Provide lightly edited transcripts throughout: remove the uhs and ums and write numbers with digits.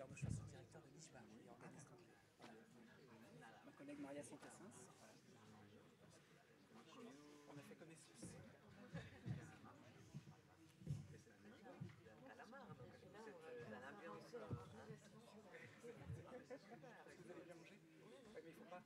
d'ailleurs nos choix sur le directeur de l'IJBA qui organise donc ma collègue Maria Santassins. Voilà. On a fait connaissance. Est-ce que vous avez bien mangé? Oui, mais il ne faut pas.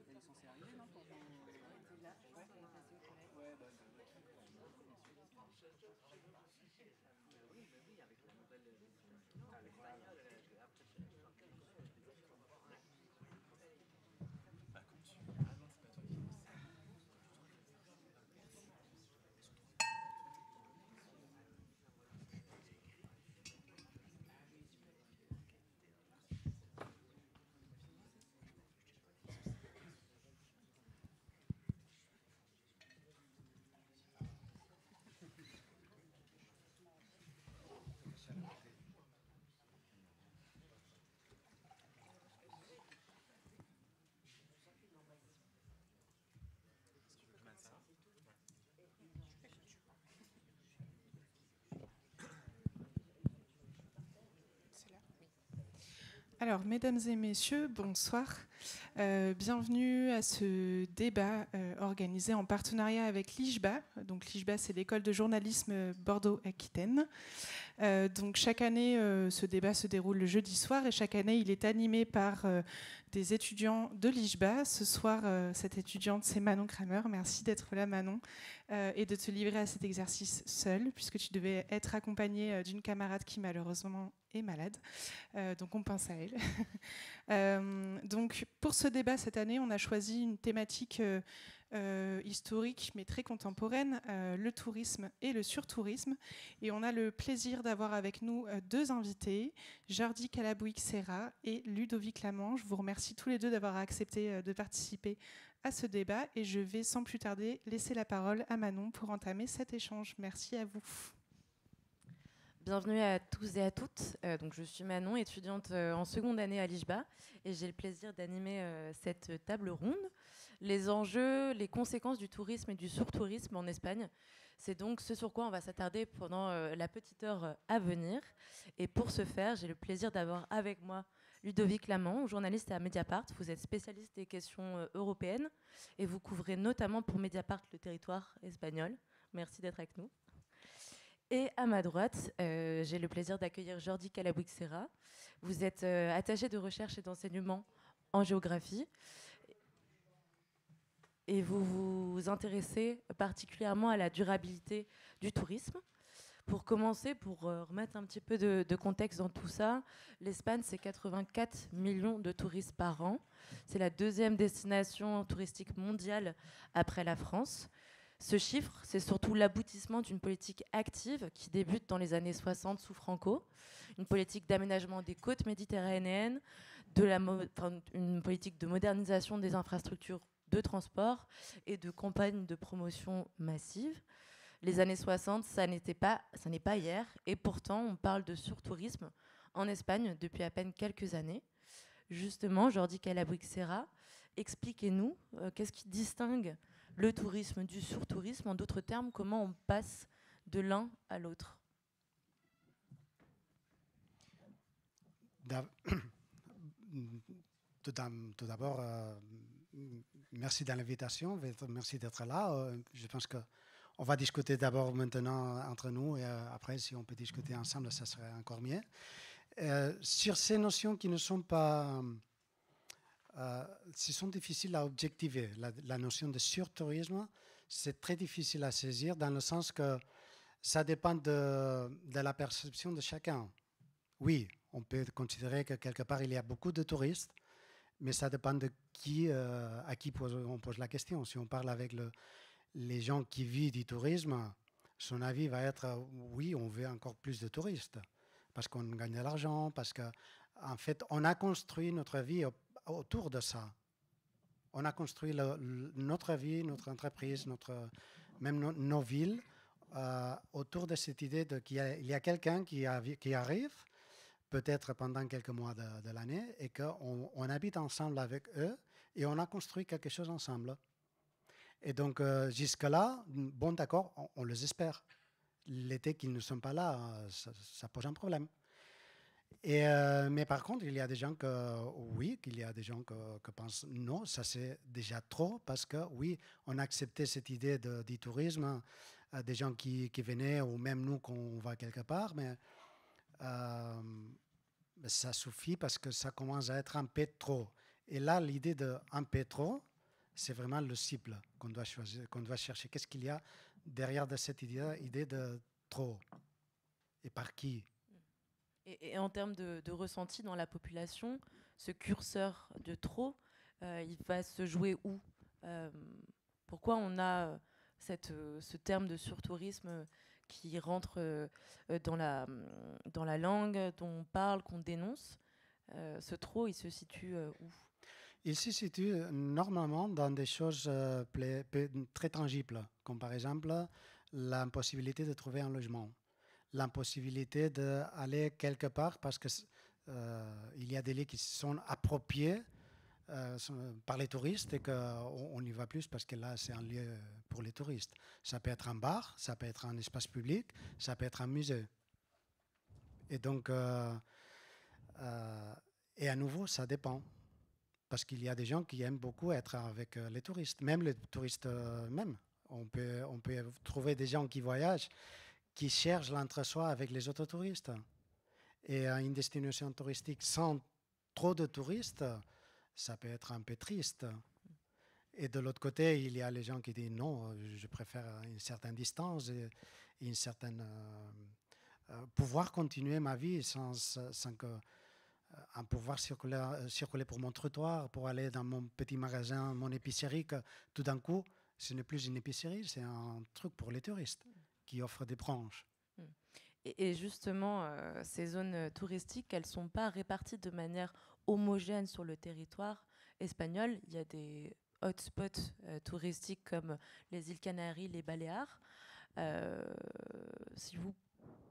Elle est censée arriver, non, pour vous... Ouais, là, je pense qu'elle est passée aux toilettes. Ouais, bah, oui, bah oui, avec la nouvelle espagnole, bah, comme tu... Ah non, c'est pas toi qui... Alors, mesdames et messieurs, bonsoir. Bienvenue à ce débat organisé en partenariat avec l'IJBA. Donc, l'IJBA, c'est l'école de journalisme Bordeaux-Aquitaine. Donc, chaque année, ce débat se déroule le jeudi soir et chaque année, il est animé par des étudiants de l'IJBA. Ce soir, cette étudiante, c'est Manon Kramer. Merci d'être là, Manon, et de te livrer à cet exercice seule, puisque tu devais être accompagnée d'une camarade qui, malheureusement, est malade. Donc, on pense à elle. Donc, pour ce débat cette année, on a choisi une thématique historique, mais très contemporaine, le tourisme et le surtourisme. Et on a le plaisir d'avoir avec nous deux invités, Jordi Calabouic-Serra et Ludovic Lamant. Je vous remercie tous les deux d'avoir accepté de participer à ce débat. Et je vais sans plus tarder laisser la parole à Manon pour entamer cet échange. Merci à vous. Bienvenue à tous et à toutes. Donc je suis Manon, étudiante en seconde année à l'IJBA, et j'ai le plaisir d'animer cette table ronde. Les enjeux, les conséquences du tourisme et du surtourisme en Espagne, c'est donc ce sur quoi on va s'attarder pendant la petite heure à venir. Et pour ce faire, j'ai le plaisir d'avoir avec moi Ludovic Lamant, journaliste à Mediapart. Vous êtes spécialiste des questions européennes et vous couvrez notamment pour Mediapart le territoire espagnol. Merci d'être avec nous. Et à ma droite, j'ai le plaisir d'accueillir Jordi Calabouic-Serra. Vous êtes attaché de recherche et d'enseignement en géographie et vous vous intéressez particulièrement à la durabilité du tourisme. Pour commencer, pour remettre un petit peu de contexte dans tout ça, l'Espagne, c'est 84 millions de touristes par an. C'est la deuxième destination touristique mondiale après la France. Ce chiffre, c'est surtout l'aboutissement d'une politique active qui débute dans les années 60 sous Franco, une politique d'aménagement des côtes méditerranéennes, une politique de modernisation des infrastructures de transport et de campagnes de promotion massive. Les années 60, ça n'est pas hier, et pourtant on parle de surtourisme en Espagne depuis à peine quelques années. Justement, Jordi Calabouic-Serra, expliquez-nous qu'est-ce qui distingue le tourisme du surtourisme, en d'autres termes, comment on passe de l'un à l'autre. Tout d'abord, merci de l'invitation, merci d'être là. Je pense qu'on va discuter d'abord maintenant entre nous et après, si on peut discuter ensemble, ça serait encore mieux. Sur ces notions qui ne sont pas... ce sont difficiles à objectiver. La notion de surtourisme, c'est très difficile à saisir dans le sens que Ça dépend de la perception de chacun. Oui, on peut considérer que quelque part, il y a beaucoup de touristes, mais ça dépend de qui, à qui on pose la question. Si on parle avec les gens qui vivent du tourisme, son avis va être oui, on veut encore plus de touristes parce qu'on gagne de l'argent, parce qu'en fait, on a construit notre vie autour de ça. On a construit notre vie, notre entreprise, même nos villes autour de cette idée qu'il y a quelqu'un qui arrive, peut-être pendant quelques mois de l'année, et qu'on habite ensemble avec eux et on a construit quelque chose ensemble. Et donc, jusque-là, bon, d'accord, on les espère. L'été qu'ils ne sont pas là, ça pose un problème. Mais par contre, il y a des gens qu'il y a des gens que pensent non, ça c'est déjà trop, parce que oui, on a accepté cette idée du tourisme, des gens qui venaient, ou même nous quand on va quelque part, mais ça suffit parce que ça commence à être un peu trop. Et là, l'idée d'un peu trop, c'est vraiment le cible qu'on doit choisir, qu'on doit chercher. Qu'est-ce qu'il y a derrière de cette idée de trop? Et par qui? Et en termes de ressenti dans la population, ce curseur de trop, il va se jouer où? Pourquoi on a ce terme de surtourisme qui rentre dans la langue dont on parle, qu'on dénonce? Ce trop, il se situe où? Il se situe normalement dans des choses très tangibles, comme par exemple l'impossibilité de trouver un logement, l'impossibilité d'aller quelque part parce que il y a des lieux qui sont appropriés par les touristes et qu'on y va plus parce que là, c'est un lieu pour les touristes. Ça peut être un bar, ça peut être un espace public, ça peut être un musée. Et donc, et à nouveau, ça dépend. Parce qu'il y a des gens qui aiment beaucoup être avec les touristes, même les touristes même. On peut trouver des gens qui voyagent, qui cherchent l'entre-soi avec les autres touristes. Et une destination touristique sans trop de touristes, ça peut être un peu triste. Et de l'autre côté, il y a les gens qui disent non, je préfère une certaine distance et une certaine pouvoir continuer ma vie sans que un pouvoir circuler pour mon trottoir, pour aller dans mon petit magasin, mon épicerie, que tout d'un coup, ce n'est plus une épicerie, c'est un truc pour les touristes qui offre des branches. Et justement, ces zones touristiques, elles ne sont pas réparties de manière homogène sur le territoire espagnol. Il y a des hotspots touristiques comme les îles Canaries, les Baléares. Si vous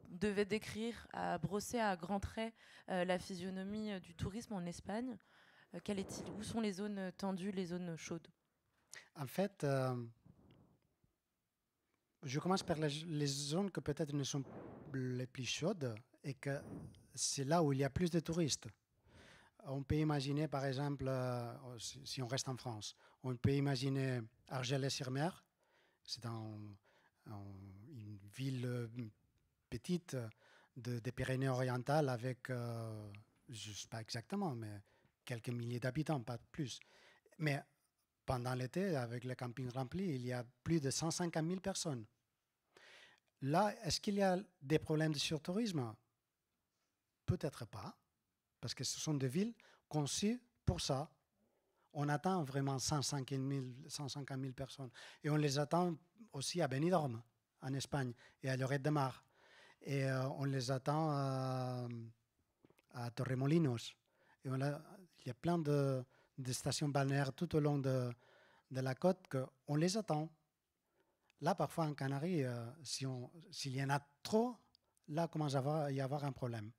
devait décrire, brosser à grands traits la physionomie du tourisme en Espagne, quel est-il? Où sont les zones tendues, les zones chaudes? En fait, je commence par les zones que peut-être ne sont les plus chaudes et que c'est là où il y a plus de touristes. On peut imaginer, par exemple, si on reste en France, on peut imaginer Argelès-sur-Mer. C'est une ville petite des Pyrénées-Orientales avec, je ne sais pas exactement, mais quelques milliers d'habitants, pas plus. Mais pendant l'été, avec le camping rempli, il y a plus de 150 000 personnes. Là, est-ce qu'il y a des problèmes de surtourisme? Peut-être pas, parce que ce sont des villes conçues pour ça. On attend vraiment 150 000 personnes. Et on les attend aussi à Benidorm, en Espagne, et à Lloret de Mar. Et on les attend à Torremolinos. Et il y a plein de stations balnéaires tout au long de la côte qu'on les attend. Là, parfois, en Canaries, s'il y en a trop, là, commence à y avoir un problème.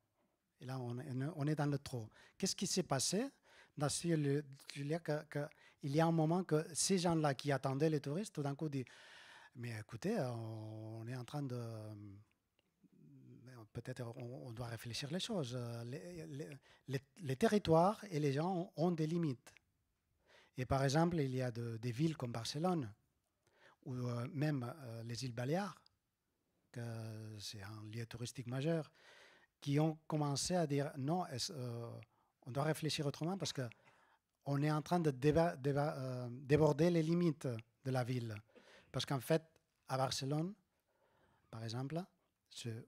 Et là, on est dans le trop. Qu'est-ce qui s'est passé dans ce lieu? Il y a un moment que ces gens-là qui attendaient les touristes, tout d'un coup, disent « Mais écoutez, on est en train de... Peut-être on doit réfléchir les choses. Les territoires et les gens ont des limites. » Et par exemple, il y a des villes comme Barcelone, ou même les îles Baléares, que c'est un lieu touristique majeur, qui ont commencé à dire non, on doit réfléchir autrement parce qu'on est en train de déborder les limites de la ville. Parce qu'en fait, à Barcelone, par exemple,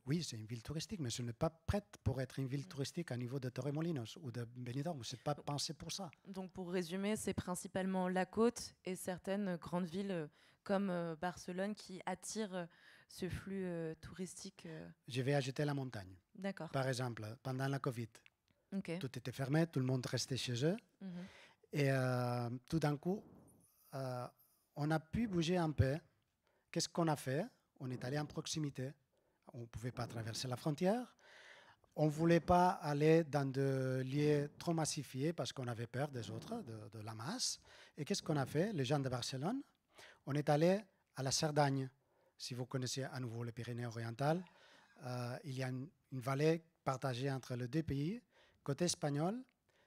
oui, c'est une ville touristique, mais ce n'est pas prête pour être une ville touristique à niveau de Torremolinos ou de Benidorm. Ce n'est pas pensé pour ça. Donc, pour résumer, c'est principalement la côte et certaines grandes villes comme Barcelone qui attirent ce flux touristique. Je vais ajouter la montagne. D'accord. Par exemple, pendant la Covid, Okay. tout était fermé, tout le monde restait chez eux. Et tout d'un coup, on a pu bouger un peu. Qu'est-ce qu'on a fait? On est allé en proximité. On ne pouvait pas traverser la frontière. On ne voulait pas aller dans des lieux trop massifiés parce qu'on avait peur des autres, de la masse. Et qu'est-ce qu'on a fait? Les gens de Barcelone, on est allé à la Cerdagne. Si vous connaissez à nouveau les Pyrénées-Orientales, il y a une vallée partagée entre les deux pays. Côté espagnol,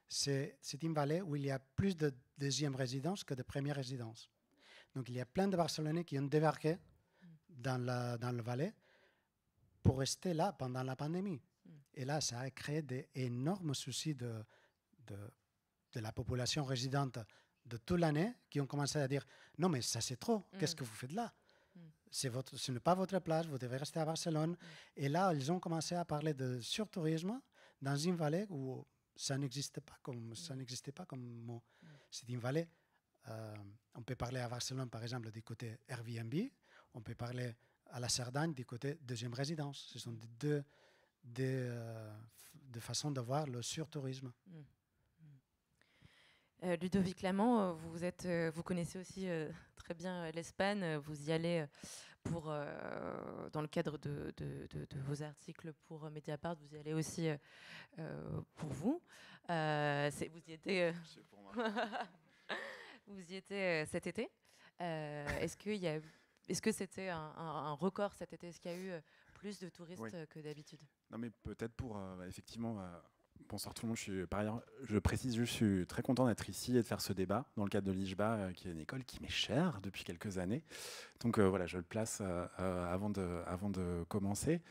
c'est une vallée où il y a plus de deuxième résidence que de première résidence. Donc il y a plein de Barcelonais qui ont débarqué dans le vallée pour rester là pendant la pandémie. Et là, ça a créé d'énormes soucis de la population résidente de toute l'année qui ont commencé à dire « Non, mais ça c'est trop, qu'est-ce que vous faites là ? Ce n'est pas votre place, vous devez rester à Barcelone. » Et là, ils ont commencé à parler de surtourisme dans une vallée où ça n'existait pas comme mot. C'est une vallée, on peut parler à Barcelone, par exemple, du côté Airbnb, on peut parler à la Cerdagne du côté deuxième résidence. Ce sont deux façons de voir le surtourisme. Ludovic Lamant, vous connaissez aussi très bien l'Espagne. Vous y allez dans le cadre de vos articles pour Mediapart. Vous y allez aussi pour vous. Vous y étiez. Vous y étiez cet été. Est-ce que c'était un record cet été? Est-ce qu'il y a eu plus de touristes que d'habitude? Non, mais peut-être pour effectivement. Bonsoir tout le monde. Par ailleurs, je précise, je suis très content d'être ici et de faire ce débat dans le cadre de l'IJBA, qui est une école qui m'est chère depuis quelques années. Donc voilà, je le place avant de commencer.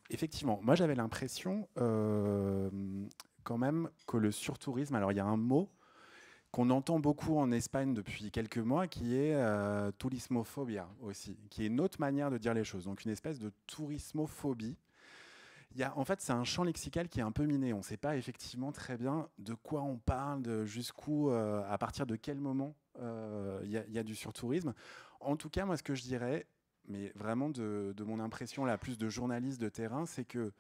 Effectivement, moi j'avais l'impression quand même que le surtourisme, alors il y a un mot qu'on entend beaucoup en Espagne depuis quelques mois, qui est turismophobia aussi, qui est une autre manière de dire les choses, donc une espèce de tourismophobie. En fait, c'est un champ lexical qui est un peu miné. On ne sait pas effectivement très bien de quoi on parle, de jusqu'où, à partir de quel moment il y a du surtourisme. En tout cas, moi, ce que je dirais, mais vraiment de mon impression, la plus de journaliste de terrain, c'est que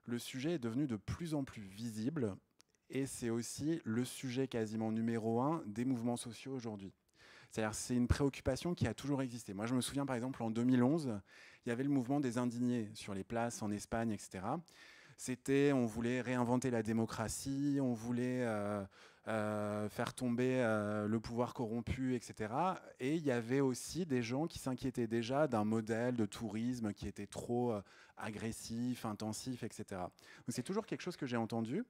le sujet est devenu de plus en plus visible et c'est aussi le sujet quasiment numéro 1 des mouvements sociaux aujourd'hui. C'est-à-dire, c'est une préoccupation qui a toujours existé. Moi, je me souviens, par exemple, en 2011, il y avait le mouvement des indignés sur les places en Espagne, etc. On voulait réinventer la démocratie, on voulait faire tomber le pouvoir corrompu, etc. Et il y avait aussi des gens qui s'inquiétaient déjà d'un modèle de tourisme qui était trop agressif, intensif, etc. Donc, c'est toujours quelque chose que j'ai entendu,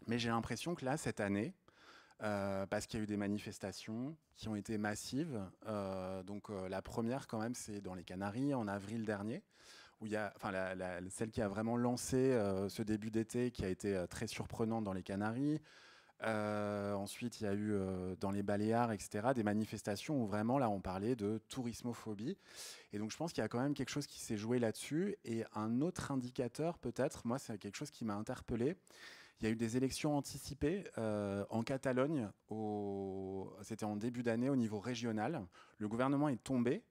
mais j'ai l'impression que là, cette année, parce qu'il y a eu des manifestations qui ont été massives. La première, quand même, c'est dans les Canaries, en avril dernier, où il y a, celle qui a vraiment lancé ce début d'été, qui a été très surprenante dans les Canaries. Ensuite, il y a eu dans les Baléares, etc., des manifestations où vraiment, là, on parlait de tourismophobie. Et donc, je pense qu'il y a quand même quelque chose qui s'est joué là-dessus. Et un autre indicateur, peut-être, moi, c'est quelque chose qui m'a interpellé. Il y a eu des élections anticipées en Catalogne, c'était en début d'année au niveau régional. Le gouvernement est tombé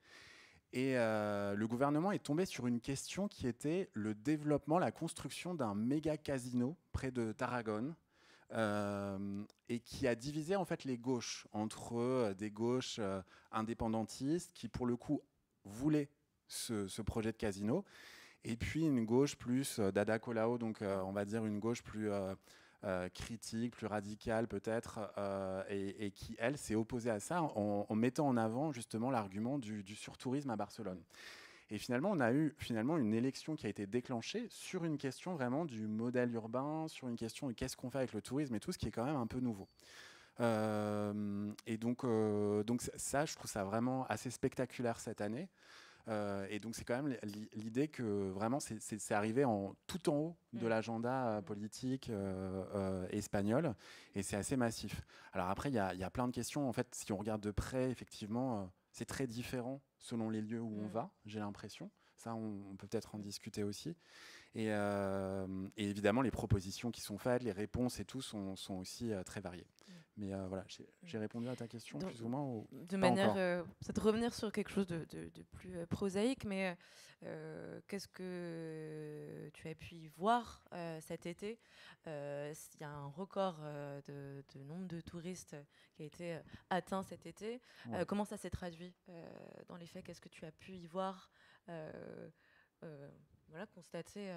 et le gouvernement est tombé sur une question qui était le développement, la construction d'un méga casino près de Tarragone et qui a divisé en fait les gauches entre des gauches indépendantistes qui pour le coup voulaient ce projet de casino. Et puis une gauche plus d'Ada Colau, donc on va dire une gauche plus critique, plus radicale peut-être, et qui, elle, s'est opposée à ça en mettant en avant justement l'argument du surtourisme à Barcelone. Et finalement, on a eu une élection qui a été déclenchée sur une question vraiment du modèle urbain, sur une question de qu'est-ce qu'on fait avec le tourisme et tout, ce qui est quand même un peu nouveau. Et donc ça, je trouve ça vraiment assez spectaculaire cette année. Et donc c'est quand même l'idée que vraiment c'est arrivé tout en haut de l'agenda politique espagnol et c'est assez massif. Alors après il y a plein de questions en fait. Si on regarde de près, effectivement c'est très différent selon les lieux où on va, j'ai l'impression. Ça, on peut peut-être en discuter aussi. Et évidemment, les propositions qui sont faites, les réponses et tout sont aussi très variées. Mais voilà, j'ai répondu à ta question plus ou moins. De manière, c'est de revenir sur quelque chose de plus prosaïque, mais qu'est-ce que tu as pu y voir cet été? Il y a un record de nombre de touristes qui a été atteint cet été. Ouais. Comment ça s'est traduit dans les faits? Qu'est-ce que tu as pu y voir voilà, constater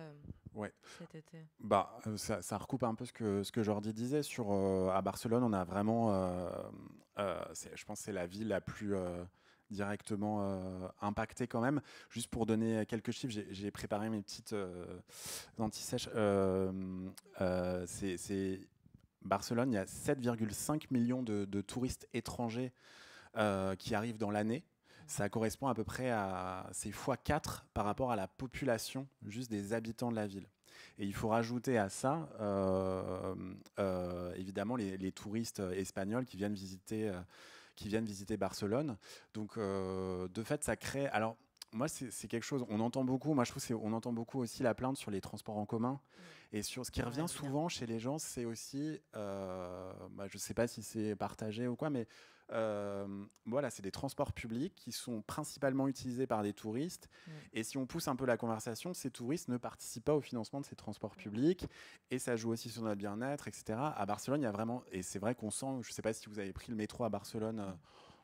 cet été? Ça recoupe un peu ce que Jordi disait. À Barcelone, on a vraiment, je pense que c'est la ville la plus directement impactée quand même. Juste pour donner quelques chiffres, j'ai préparé mes petites anti-sèches. Barcelone, il y a 7,5 millions de touristes étrangers qui arrivent dans l'année. Ça correspond à peu près à c'est x4 par rapport à la population juste des habitants de la ville. Et il faut rajouter à ça évidemment les touristes espagnols qui viennent visiter Barcelone. Donc de fait ça crée. Alors moi c'est quelque chose on entend beaucoup. Moi je trouve on entend beaucoup aussi la plainte sur les transports en commun. Et sur ce qui revient souvent chez les gens, c'est aussi je sais pas si c'est partagé ou quoi, mais voilà, c'est des transports publics qui sont principalement utilisés par des touristes. Et si on pousse un peu la conversation, ces touristes ne participent pas au financement de ces transports publics. Et ça joue aussi sur notre bien-être, etc. À Barcelone, il y a vraiment... Et c'est vrai qu'on sent... Je ne sais pas si vous avez pris le métro à Barcelone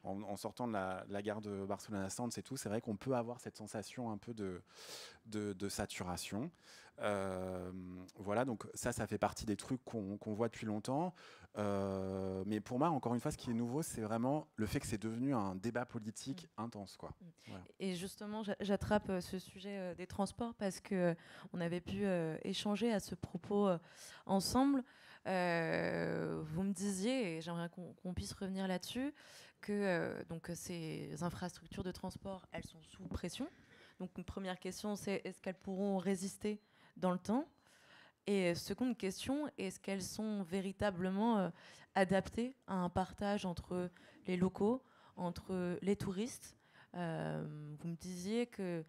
en sortant de la gare de Barcelone à Sants et tout. C'est vrai qu'on peut avoir cette sensation un peu de saturation. Voilà, donc ça fait partie des trucs qu'on voit depuis longtemps. Mais pour moi, encore une fois, ce qui est nouveau, c'est vraiment le fait que c'est devenu un débat politique intense, quoi. Voilà. Et justement, j'attrape ce sujet des transports parce qu'on avait pu échanger à ce propos ensemble. Vous me disiez, et j'aimerais qu'on puisse revenir là-dessus, que donc ces infrastructures de transport, elles sont sous pression. Donc une première question, c'est est-ce qu'elles pourront résister dans le temps? Et seconde question, est-ce qu'elles sont véritablement adaptées à un partage entre les locaux, entre les touristes? Vous me disiez qu'elles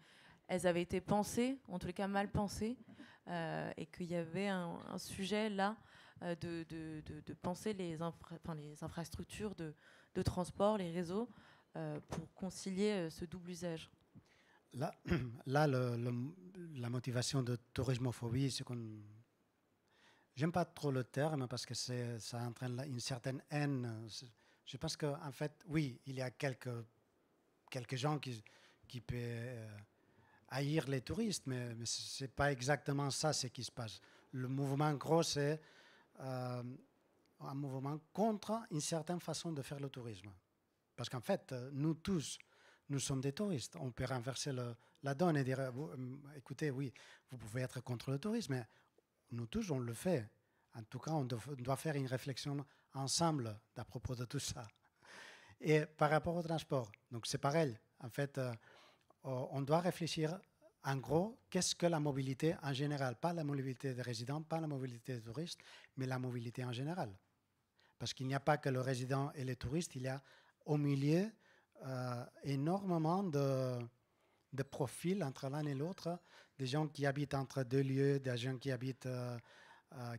avaient été pensées, en tous les cas mal pensées, et qu'il y avait un sujet là de penser les infrastructures de transport, les réseaux, pour concilier ce double usage. Là la motivation de tourismophobie, c'est qu'on... J'aime pas trop le terme parce que ça entraîne une certaine haine. Je pense qu'en fait, oui, il y a quelques gens qui peuvent haïr les touristes, mais ce n'est pas exactement ça ce qui se passe. Le mouvement gros, c'est un mouvement contre une certaine façon de faire le tourisme. Parce qu'en fait, nous tous, nous sommes des touristes. On peut renverser la donne et dire, écoutez, oui, vous pouvez être contre le tourisme, mais nous tous, on le fait. En tout cas, on doit faire une réflexion ensemble à propos de tout ça. Et par rapport au transport, donc c'est pareil. En fait, on doit réfléchir, en gros, qu'est-ce que la mobilité en général? Pas la mobilité des résidents, pas la mobilité des touristes, mais la mobilité en général. Parce qu'il n'y a pas que le résident et les touristes, il y a au milieu énormément de profils entre l'un et l'autre, des gens qui habitent entre deux lieux, des gens qui habitent,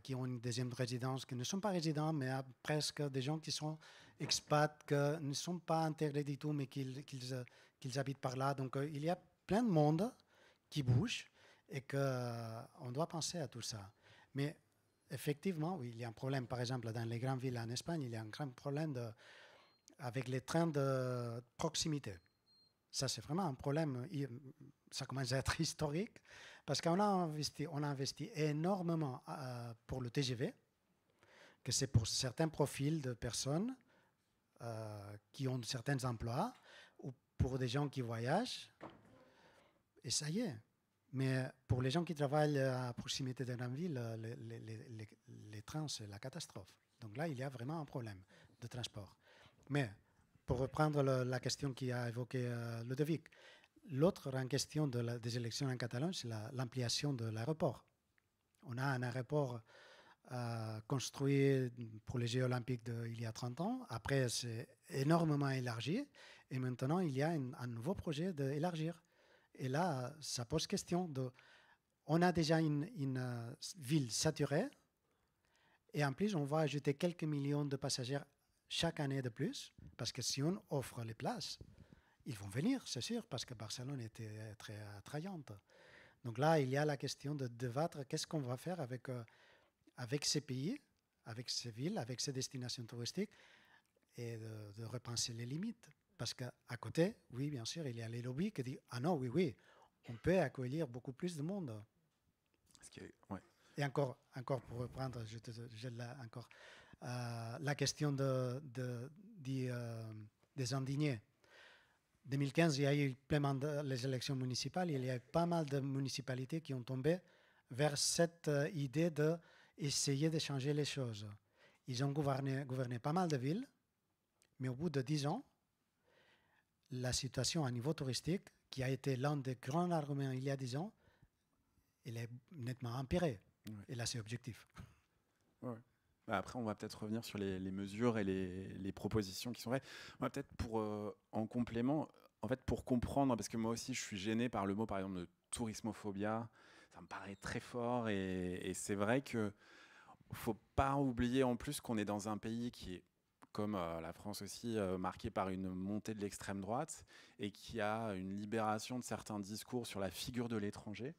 qui ont une deuxième résidence, qui ne sont pas résidents, mais presque des gens qui sont expats, qui ne sont pas intégrés du tout, mais qu'ils habitent par là. Donc il y a plein de monde qui bouge et qu'on doit penser à tout ça. Mais effectivement, oui, il y a un problème. Par exemple, dans les grandes villes en Espagne, il y a un grand problème avec les trains de proximité. Ça, c'est vraiment un problème. Ça commence à être historique parce qu'on a investi énormément pour le TGV, que c'est pour certains profils de personnes qui ont certains emplois ou pour des gens qui voyagent. Et ça y est. Mais pour les gens qui travaillent à proximité de grandes villes, les trains, c'est la catastrophe. Donc là, il y a vraiment un problème de transport. Mais pour reprendre la question qui a évoqué Ludovic, l'autre grande question des élections en Catalogne, c'est l'ampliation de l'aéroport. On a un aéroport construit pour les Jeux olympiques il y a 30 ans. Après, c'est énormément élargi. Et maintenant, il y a un nouveau projet d'élargir. Et là, ça pose question. On a déjà une ville saturée. Et en plus, on va ajouter quelques millions de passagers chaque année de plus. Parce que si on offre les places, ils vont venir, c'est sûr, parce que Barcelone était très attrayante. Donc là, il y a la question de débattre qu'est-ce qu'on va faire avec ces pays, avec ces villes, avec ces destinations touristiques, et de repenser les limites. Parce qu'à côté, oui, bien sûr, il y a les lobbies qui disent « Ah non, oui, on peut accueillir beaucoup plus de monde. » Ouais. Et encore pour reprendre, encore la question des indignés. 2015, il y a eu les élections municipales. Il y a eu pas mal de municipalités qui ont tombé vers cette idée d'essayer de changer les choses. Ils ont gouverné pas mal de villes, mais au bout de 10 ans, la situation à niveau touristique, qui a été l'un des grands arguments il y a 10 ans, elle est nettement empirée. Ouais. Et là, c'est objectif. Ouais. Après, on va peut-être revenir sur les mesures et les propositions qui sont faites. On va peut-être en complément, en fait, pour comprendre, parce que moi aussi, je suis gêné par le mot, par exemple, de tourismophobia. Ça me paraît très fort, et c'est vrai que faut pas oublier en plus qu'on est dans un pays qui est, comme la France aussi, marqué par une montée de l'extrême droite et qui a une libération de certains discours sur la figure de l'étranger.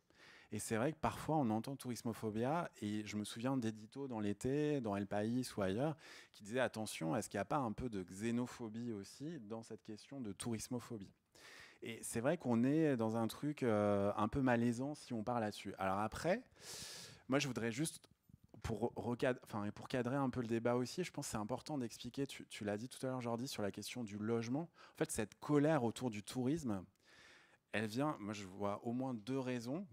Et c'est vrai que parfois on entend tourismophobia, et je me souviens d'éditos dans l'été, dans El País ou ailleurs, qui disaient attention, est-ce qu'il n'y a pas un peu de xénophobie aussi dans cette question de tourismophobie? Et c'est vrai qu'on est dans un truc un peu malaisant si on part là-dessus. Alors après, moi je voudrais juste, pour cadrer un peu le débat aussi, je pense que c'est important d'expliquer, tu l'as dit tout à l'heure Jordi, sur la question du logement. En fait, cette colère autour du tourisme, elle vient, moi je vois au moins 2 raisons.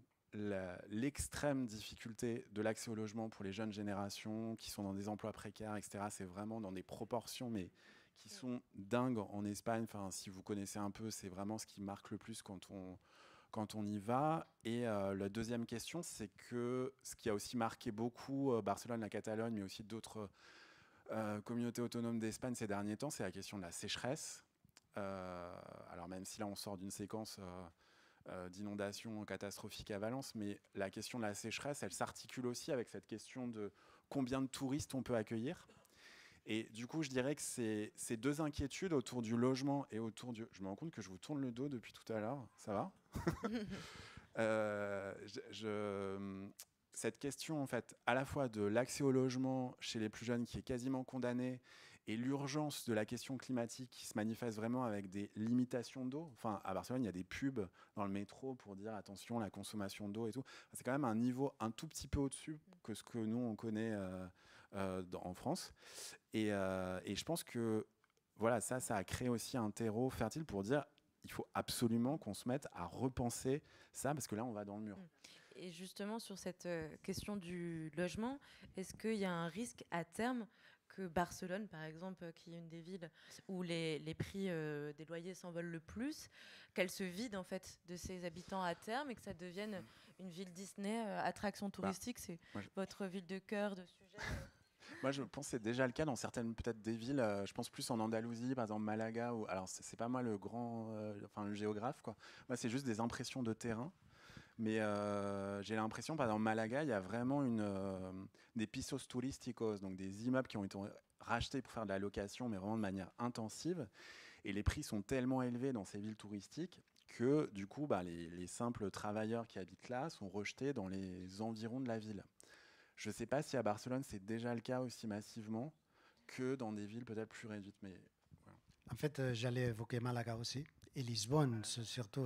L'extrême difficulté de l'accès au logement pour les jeunes générations qui sont dans des emplois précaires, etc. C'est vraiment dans des proportions mais qui sont dingues en Espagne. Enfin, si vous connaissez un peu, c'est vraiment ce qui marque le plus quand on y va. Et la deuxième question, c'est que ce qui a aussi marqué beaucoup Barcelone, la Catalogne, mais aussi d'autres communautés autonomes d'Espagne ces derniers temps, c'est la question de la sécheresse. Alors même si là on sort d'une séquence d'inondations catastrophiques à Valence, mais la question de la sécheresse, elle s'articule aussi avec cette question de combien de touristes on peut accueillir. Et du coup, je dirais que ces 2 inquiétudes autour du logement et autour du... Je me rends compte que je vous tourne le dos depuis tout à l'heure. Ça va Cette question, en fait, à la fois de l'accès au logement chez les plus jeunes qui est quasiment condamné, et l'urgence de la question climatique qui se manifeste vraiment avec des limitations d'eau. Enfin, à Barcelone, il y a des pubs dans le métro pour dire attention, la consommation d'eau et tout. C'est quand même un niveau un tout petit peu au-dessus que ce que nous, on connaît en France. Et je pense que voilà, ça a créé aussi un terreau fertile pour dire il faut absolument qu'on se mette à repenser ça, parce que là, on va dans le mur. Et justement, sur cette question du logement, est-ce qu'il y a un risque à terme que Barcelone, par exemple, qui est une des villes où les prix des loyers s'envolent le plus, qu'elle se vide en fait de ses habitants à terme et que ça devienne une ville Disney, attraction touristique, c'est votre ville de cœur, de sujet Moi, je pense que c'est déjà le cas dans certaines, peut-être des villes. Je pense plus en Andalousie, par exemple Malaga. Alors, c'est pas moi le le géographe, quoi. Moi, c'est juste des impressions de terrain. Mais j'ai l'impression, par exemple, Malaga, il y a vraiment des pisos turísticos, donc des immeubles qui ont été rachetés pour faire de la location, mais vraiment de manière intensive. Et les prix sont tellement élevés dans ces villes touristiques que, du coup, les simples travailleurs qui habitent là sont rejetés dans les environs de la ville. Je ne sais pas si à Barcelone, c'est déjà le cas aussi massivement que dans des villes peut-être plus réduites. Mais voilà. En fait, j'allais évoquer Malaga aussi. Et Lisbonne, surtout,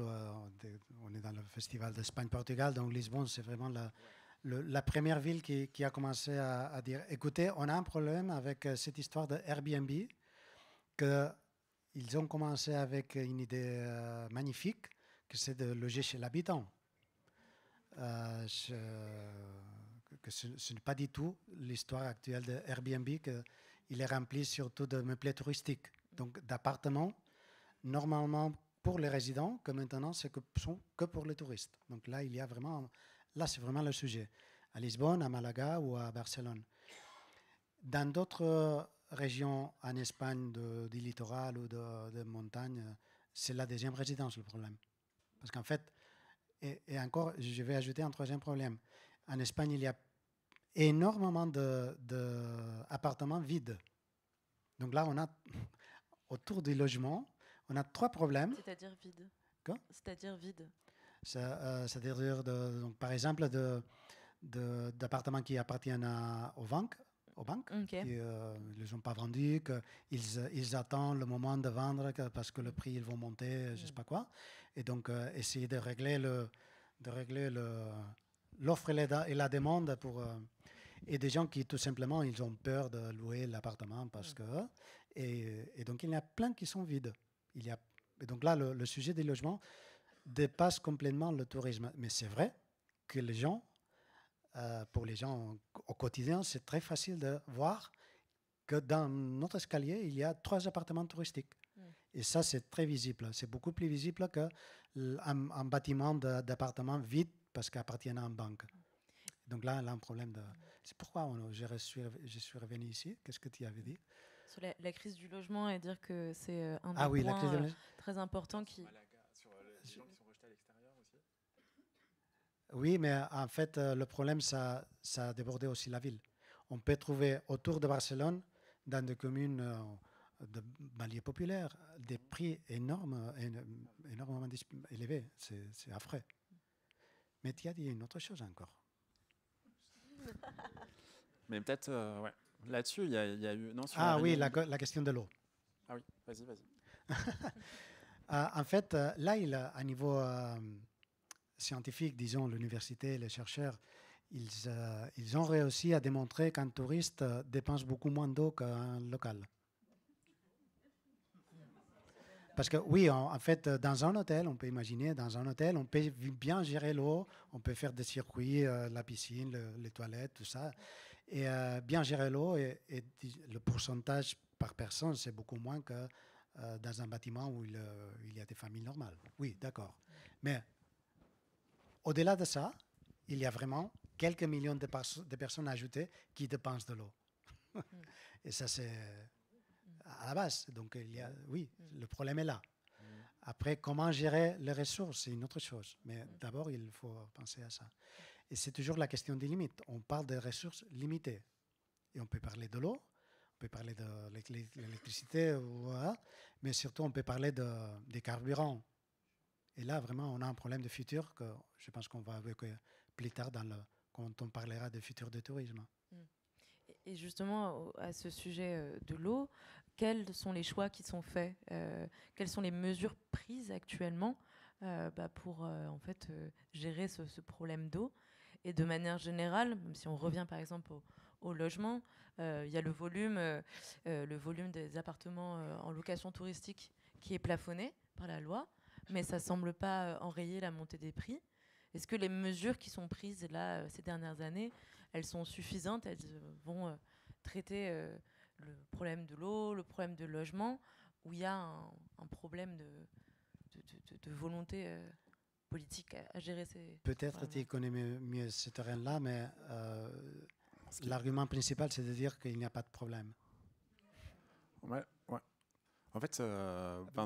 on est dans le festival d'Espagne-Portugal, donc Lisbonne, c'est vraiment la première ville qui a commencé à dire, écoutez, on a un problème avec cette histoire de Airbnb, qu'ils ont commencé avec une idée magnifique, que c'est de loger chez l'habitant. Que ce n'est pas du tout l'histoire actuelle de Airbnb, qu'il est rempli surtout de meublés touristiques, donc d'appartements, normalement pour les résidents, que maintenant c'est que pour les touristes. Donc là, c'est vraiment le sujet, à Lisbonne, à Malaga ou à Barcelone. Dans d'autres régions en Espagne, du littoral ou de montagne, c'est la deuxième résidence le problème. Parce qu'en fait, et encore, je vais ajouter un troisième problème. En Espagne, il y a énormément d'appartements vides. Donc là, on a, autour du logement, on a 3 problèmes. C'est-à-dire vide. Quoi? C'est-à-dire vide. C'est-à-dire, donc, par exemple, d'appartements qui appartiennent aux banques, Okay. qui ne les ont pas vendus, qu'ils attendent le moment de vendre parce que le prix, ils vont monter, je ne sais pas quoi. Et donc, essayer de régler l'offre et la demande et des gens qui, tout simplement, ils ont peur de louer l'appartement parce que... Et donc, il y en a plein qui sont vides. Et donc là, le sujet des logements dépasse complètement le tourisme. Mais c'est vrai que les gens... pour les gens au quotidien, c'est très facile de voir que dans notre escalier, il y a 3 appartements touristiques. Et ça, c'est très visible. C'est beaucoup plus visible qu'un bâtiment d'appartements vide parce qu'il appartient à une banque. Donc là, un problème de... C'est pourquoi je suis revenu ici. Qu'est-ce que tu avais dit? Sur la crise du logement, et dire que c'est un des la crise points très importants qui... Sur les gens qui sont rejetés à l'extérieur aussi. Oui, mais en fait, le problème, ça a débordé aussi la ville. On peut trouver autour de Barcelone, dans des communes de banlieue populaire, des prix énormément élevés. C'est affreux. Mais tu as dit une autre chose encore. Mais peut-être, ouais. Là-dessus, il y a eu... Non, oui, la question de l'eau. Ah oui, vas-y. En fait, là, à niveau scientifique, disons, l'université, les chercheurs, ils ont réussi à démontrer qu'un touriste dépense beaucoup moins d'eau qu'un local. Parce que oui, en fait, dans un hôtel, on peut imaginer, dans un hôtel, on peut bien gérer l'eau, on peut faire des circuits, la piscine, les toilettes, tout ça, et bien gérer l'eau, et le pourcentage par personne, c'est beaucoup moins que dans un bâtiment où il y a des familles normales. Oui, d'accord. Mais au-delà de ça, il y a vraiment quelques millions de personnes ajoutées qui dépensent de l'eau. Et ça, c'est à la base. Donc, oui, le problème est là. Après, comment gérer les ressources, c'est une autre chose. Mais d'abord, il faut penser à ça. Et c'est toujours la question des limites. On parle de ressources limitées. Et on peut parler de l'eau, on peut parler de l'électricité, voilà, mais surtout, on peut parler des carburants. Et là, vraiment, on a un problème de futur que je pense qu'on va évoquer plus tard quand on parlera du futur du tourisme. Et justement, à ce sujet de l'eau, quels sont les choix qui sont faits quelles sont les mesures prises actuellement pour en fait, gérer ce problème d'eau? Et de manière générale, même si on revient par exemple au logement, il y a le volume des appartements en location touristique qui est plafonné par la loi, mais ça ne semble pas enrayer la montée des prix. Est-ce que les mesures qui sont prises là, ces dernières années, elles sont suffisantes? Elles vont traiter le problème de l'eau, le problème de logement, où il y a un problème de volonté politique à gérer ces... Peut-être tu connais mieux ce terrain-là, mais l'argument principal, c'est de dire qu'il n'y a pas de problème. Ouais. En fait...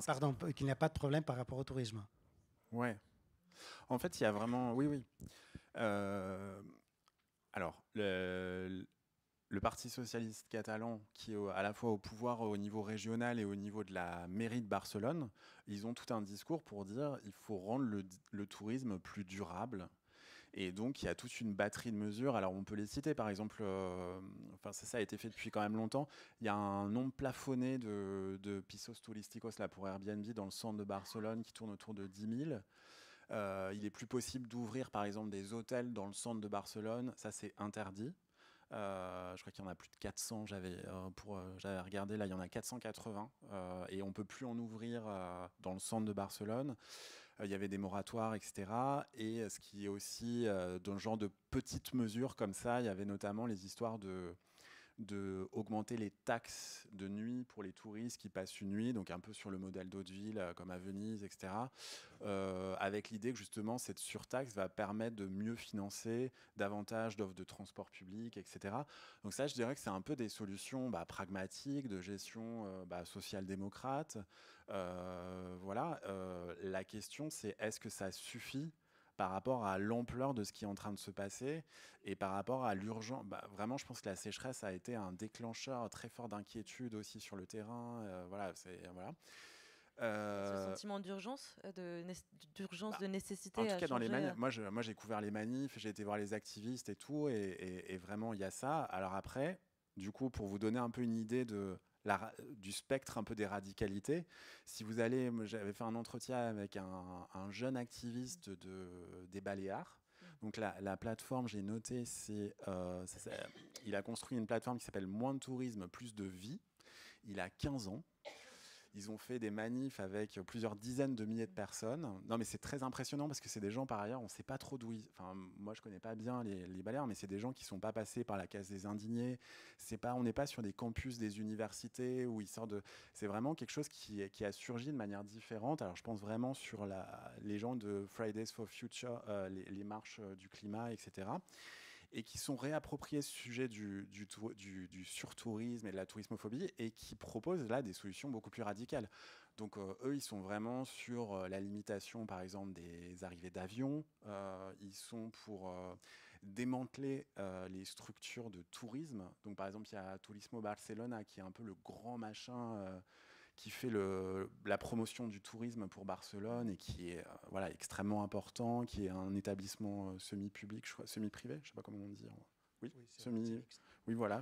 Pardon, qu'il n'y a pas de problème par rapport au tourisme. Ouais. En fait, il y a vraiment... Oui. Alors, le Parti socialiste catalan, qui est à la fois au pouvoir au niveau régional et au niveau de la mairie de Barcelone, ils ont tout un discours pour dire qu'il faut rendre le tourisme plus durable. Et donc, il y a toute une batterie de mesures. Alors, on peut les citer, par exemple, ça a été fait depuis quand même longtemps. Il y a un nombre plafonné de pisos turísticos là, pour Airbnb dans le centre de Barcelone qui tourne autour de 10 000. Il est plus possible d'ouvrir, par exemple, des hôtels dans le centre de Barcelone. Ça, c'est interdit. Je crois qu'il y en a plus de 400. J'avais regardé, là, il y en a 480. Et on ne peut plus en ouvrir dans le centre de Barcelone. Il y avait des moratoires, etc. Et ce qui est aussi dans le genre de petites mesures comme ça, il y avait notamment les histoires d'augmenter les taxes de nuit pour les touristes qui passent une nuit, donc un peu sur le modèle d'autres villes comme à Venise, etc. Avec l'idée que justement cette surtaxe va permettre de mieux financer davantage d'offres de transport public, etc. Donc ça, je dirais que c'est un peu des solutions pragmatiques de gestion social-démocrate. Voilà. La question, c'est est-ce que ça suffit par rapport à l'ampleur de ce qui est en train de se passer et par rapport à l'urgence. Vraiment, je pense que la sécheresse a été un déclencheur très fort d'inquiétude aussi sur le terrain. Voilà. Ce sentiment d'urgence, de nécessité. En tout cas, dans les manifs, changer. moi j'ai couvert les manifs, j'ai été voir les activistes et tout, et vraiment, il y a ça. Alors après, du coup, pour vous donner un peu une idée du spectre un peu des radicalités. Si vous allez, j'avais fait un entretien avec un jeune activiste des Baléares. Donc la plateforme, j'ai noté, il a construit une plateforme qui s'appelle Moins de tourisme, plus de vie. Il a 15 ans. Ils ont fait des manifs avec plusieurs dizaines de milliers de personnes. Non, mais c'est très impressionnant parce que c'est des gens, par ailleurs, on ne sait pas trop d'où ils... Enfin, moi, je ne connais pas bien les Baléares, mais c'est des gens qui ne sont pas passés par la case des indignés. On n'est pas sur des campus des universités où ils sortent de... C'est vraiment quelque chose qui a surgi de manière différente. Alors, je pense vraiment sur les gens de Fridays for Future, les marches du climat, etc., et qui sont réappropriés ce sujet du surtourisme et de la tourismophobie et qui proposent là des solutions beaucoup plus radicales. Donc eux, ils sont vraiment sur la limitation, par exemple, des arrivées d'avions. Ils sont pour démanteler les structures de tourisme. Donc par exemple, il y a Turismo Barcelona qui est un peu le grand machin qui fait la promotion du tourisme pour Barcelone et qui est extrêmement important, qui est un établissement semi-public, semi-privé, je ne sais pas comment on dit. Oui,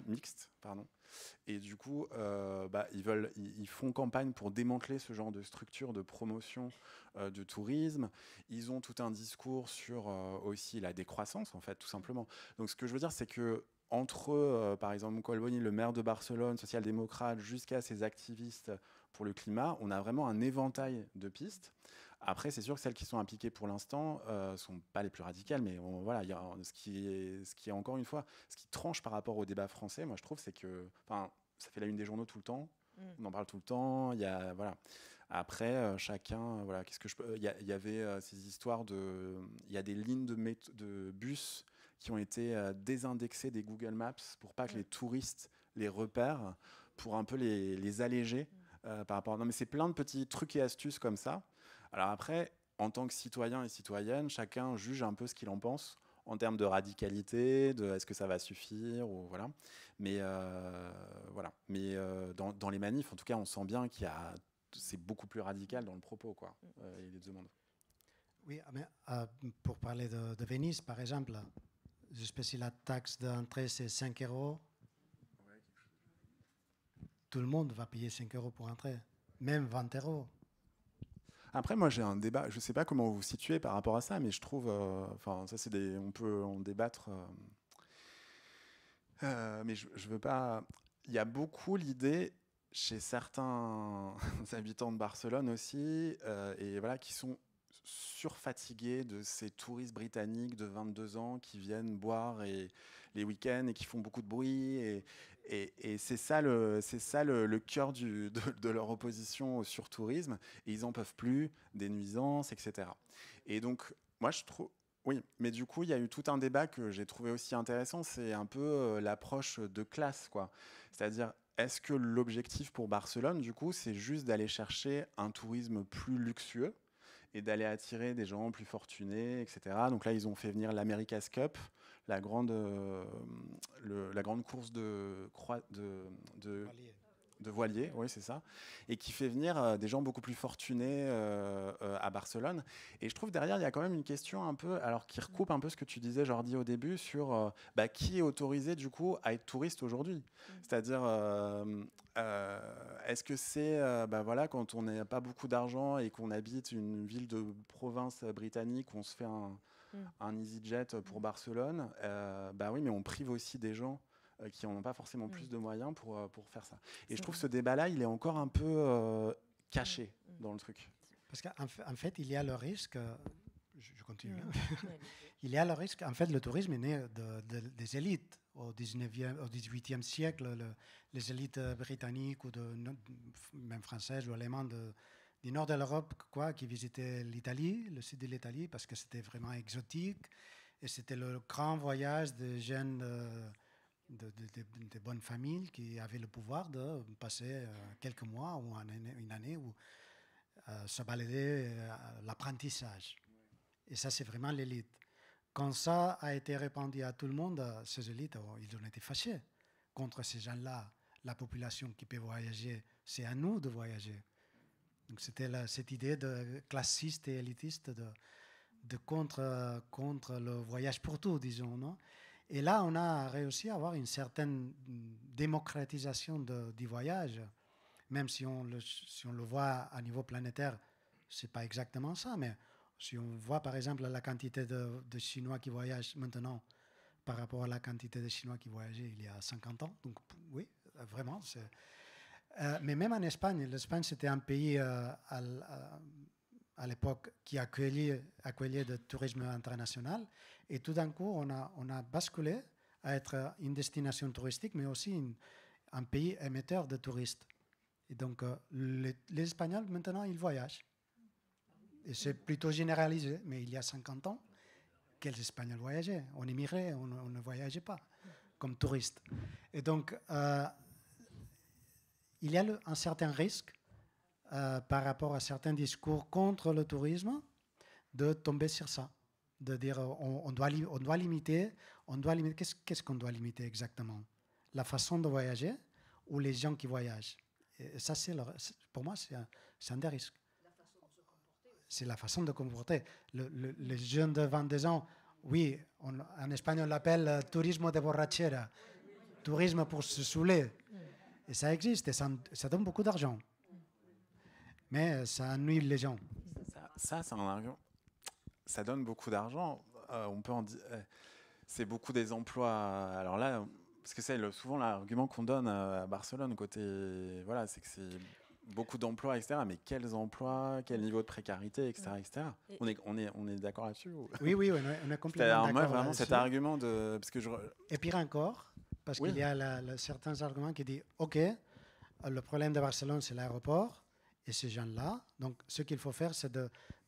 mixte, pardon. Et du coup, ils font campagne pour démanteler ce genre de structure de promotion de tourisme. Ils ont tout un discours sur aussi la décroissance, en fait, tout simplement. Donc, ce que je veux dire, c'est que entre, par exemple, Collboni, le maire de Barcelone, social-démocrate, jusqu'à ces activistes pour le climat, on a vraiment un éventail de pistes. Après, c'est sûr que celles qui sont impliquées pour l'instant ne sont pas les plus radicales, mais y a ce qui est encore une fois, ce qui tranche par rapport au débat français, moi je trouve, c'est que ça fait la une des journaux tout le temps, on en parle tout le temps, Après, chacun, qu'est-ce que il y avait ces histoires il y a des lignes de bus qui ont été désindexées des Google Maps pour pas que les touristes les repèrent, pour un peu les alléger par rapport. Non, mais c'est plein de petits trucs et astuces comme ça. Alors après, en tant que citoyen et citoyenne, chacun juge un peu ce qu'il en pense en termes de radicalité, de est-ce que ça va suffire ou voilà. Mais dans les manifs, en tout cas, on sent bien c'est beaucoup plus radical dans le propos, quoi, et les demandes. Oui, mais pour parler de Venise, par exemple, je sais pas si la taxe d'entrée c'est 5 €. Tout le monde va payer 5 € pour entrer, même 20 €. Après, moi, j'ai un débat. Je ne sais pas comment vous vous situez par rapport à ça, mais je trouve, on peut en débattre. Mais je veux pas. Il y a beaucoup l'idée chez certains habitants de Barcelone aussi, qui sont surfatigués de ces touristes britanniques de 22 ans qui viennent boire les week-ends et qui font beaucoup de bruit. Et c'est ça le cœur de leur opposition au surtourisme. Et ils n'en peuvent plus, des nuisances, etc. Et donc, moi, je trouve... Oui, mais du coup, il y a eu tout un débat que j'ai trouvé aussi intéressant. C'est un peu l'approche de classe, quoi. C'est-à-dire, est-ce que l'objectif pour Barcelone, du coup, c'est juste d'aller chercher un tourisme plus luxueux et d'aller attirer des gens plus fortunés, etc. Donc là, ils ont fait venir l'America's Cup, la grande course de voilier, oui, c'est ça, et qui fait venir des gens beaucoup plus fortunés à Barcelone. Et je trouve derrière, il y a quand même une question un peu, alors qui recoupe un peu ce que tu disais, Jordi, au début, sur qui est autorisé, du coup, à être touriste aujourd'hui. C'est-à-dire, est-ce que c'est, quand on n'a pas beaucoup d'argent et qu'on habite une ville de province britannique où on se fait un EasyJet pour Barcelone, oui, mais on prive aussi des gens qui n'en ont pas forcément plus de moyens pour faire ça. Et je trouve que ce débat-là, il est encore un peu caché dans le truc. Parce qu'en fait, il y a le risque, je continue. Il y a le risque, en fait, le tourisme est né des élites. Au 18e siècle, les élites britanniques ou même françaises ou allemandes du nord de l'Europe qui visitaient l'Italie, le sud de l'Italie, parce que c'était vraiment exotique. Et c'était le grand voyage de jeunes de bonnes familles qui avaient le pouvoir de passer quelques mois ou une année où se balader l'apprentissage. Et ça, c'est vraiment l'élite. Quand ça a été répandu à tout le monde, ces élites, ils ont été fâchés contre ces gens-là. La population qui peut voyager, c'est à nous de voyager. Donc c'était cette idée de classiste et élitiste de contre le voyage pour tout, disons. Non? Et là, on a réussi à avoir une certaine démocratisation du voyage, même si on le voit à niveau planétaire, ce n'est pas exactement ça, mais si on voit par exemple la quantité de Chinois qui voyagent maintenant par rapport à la quantité de Chinois qui voyageaient il y a 50 ans, donc oui, vraiment. Mais même en Espagne, l'Espagne c'était un pays à l'époque qui accueillait le tourisme international, et tout d'un coup on a basculé à être une destination touristique, mais aussi un pays émetteur de touristes. Et donc les Espagnols maintenant ils voyagent. Et c'est plutôt généralisé, mais il y a 50 ans, quels Espagnols voyageaient? On émigrait, on ne voyageait pas comme touristes. Et donc, il y a un certain risque par rapport à certains discours contre le tourisme de tomber sur ça, de dire on doit limiter. Qu'est-ce qu'on doit limiter exactement? La façon de voyager ou les gens qui voyagent? Et ça, pour moi, c'est un des risques. C'est la façon de comporter. Les jeunes de 22 ans, oui, en Espagne on l'appelle tourisme de borrachera, tourisme pour se saouler. Et ça existe, et ça donne beaucoup d'argent. Mais ça ennuie les gens. Ça c'est un argument. Ça donne beaucoup d'argent. On peut en dire. C'est beaucoup des emplois. Alors là, parce que c'est souvent l'argument qu'on donne à Barcelone, côté. Voilà, c'est que c'est beaucoup d'emplois, etc. Mais quels emplois, quel niveau de précarité, etc. etc. On est d'accord là-dessus ou... Oui, on est complètement d'accord. Moi, vraiment, cet argument de... Parce que Et pire encore, parce qu'il y a certains arguments qui disent, OK, le problème de Barcelone, c'est l'aéroport et ces gens-là. Donc, ce qu'il faut faire, c'est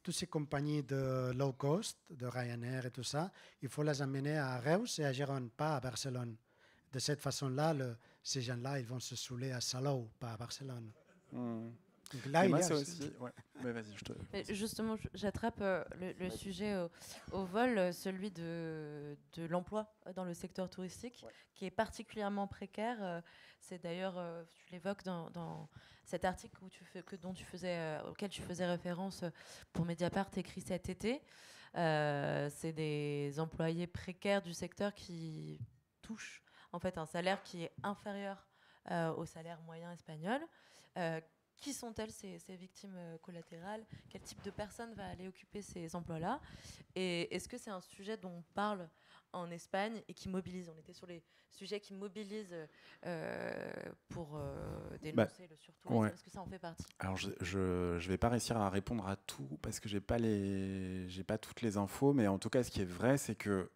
toutes ces compagnies de low cost, de Ryanair et tout ça, il faut les amener à Reus et à Gérone, pas à Barcelone. De cette façon-là, ces gens-là, ils vont se saouler à Salou, pas à Barcelone. Donc là, moi, c'est aussi... Ouais. Mais vas-y, justement, j'attrape le sujet au vol, celui de l'emploi dans le secteur touristique, qui est particulièrement précaire. C'est d'ailleurs, tu l'évoques dans cet article auquel tu faisais référence pour Mediapart, écrit cet été. C'est des employés précaires du secteur qui touchent en fait un salaire qui est inférieur au salaire moyen espagnol. Qui sont-elles, ces victimes collatérales? Quel type de personne va aller occuper ces emplois-là? Et est-ce que c'est un sujet dont on parle en Espagne et qui mobilise? On était sur les sujets qui mobilisent pour dénoncer le surtourisme. Est-ce que ça en fait partie? Alors, je vais pas réussir à répondre à tout parce que j'ai pas toutes les infos, mais en tout cas, ce qui est vrai, c'est que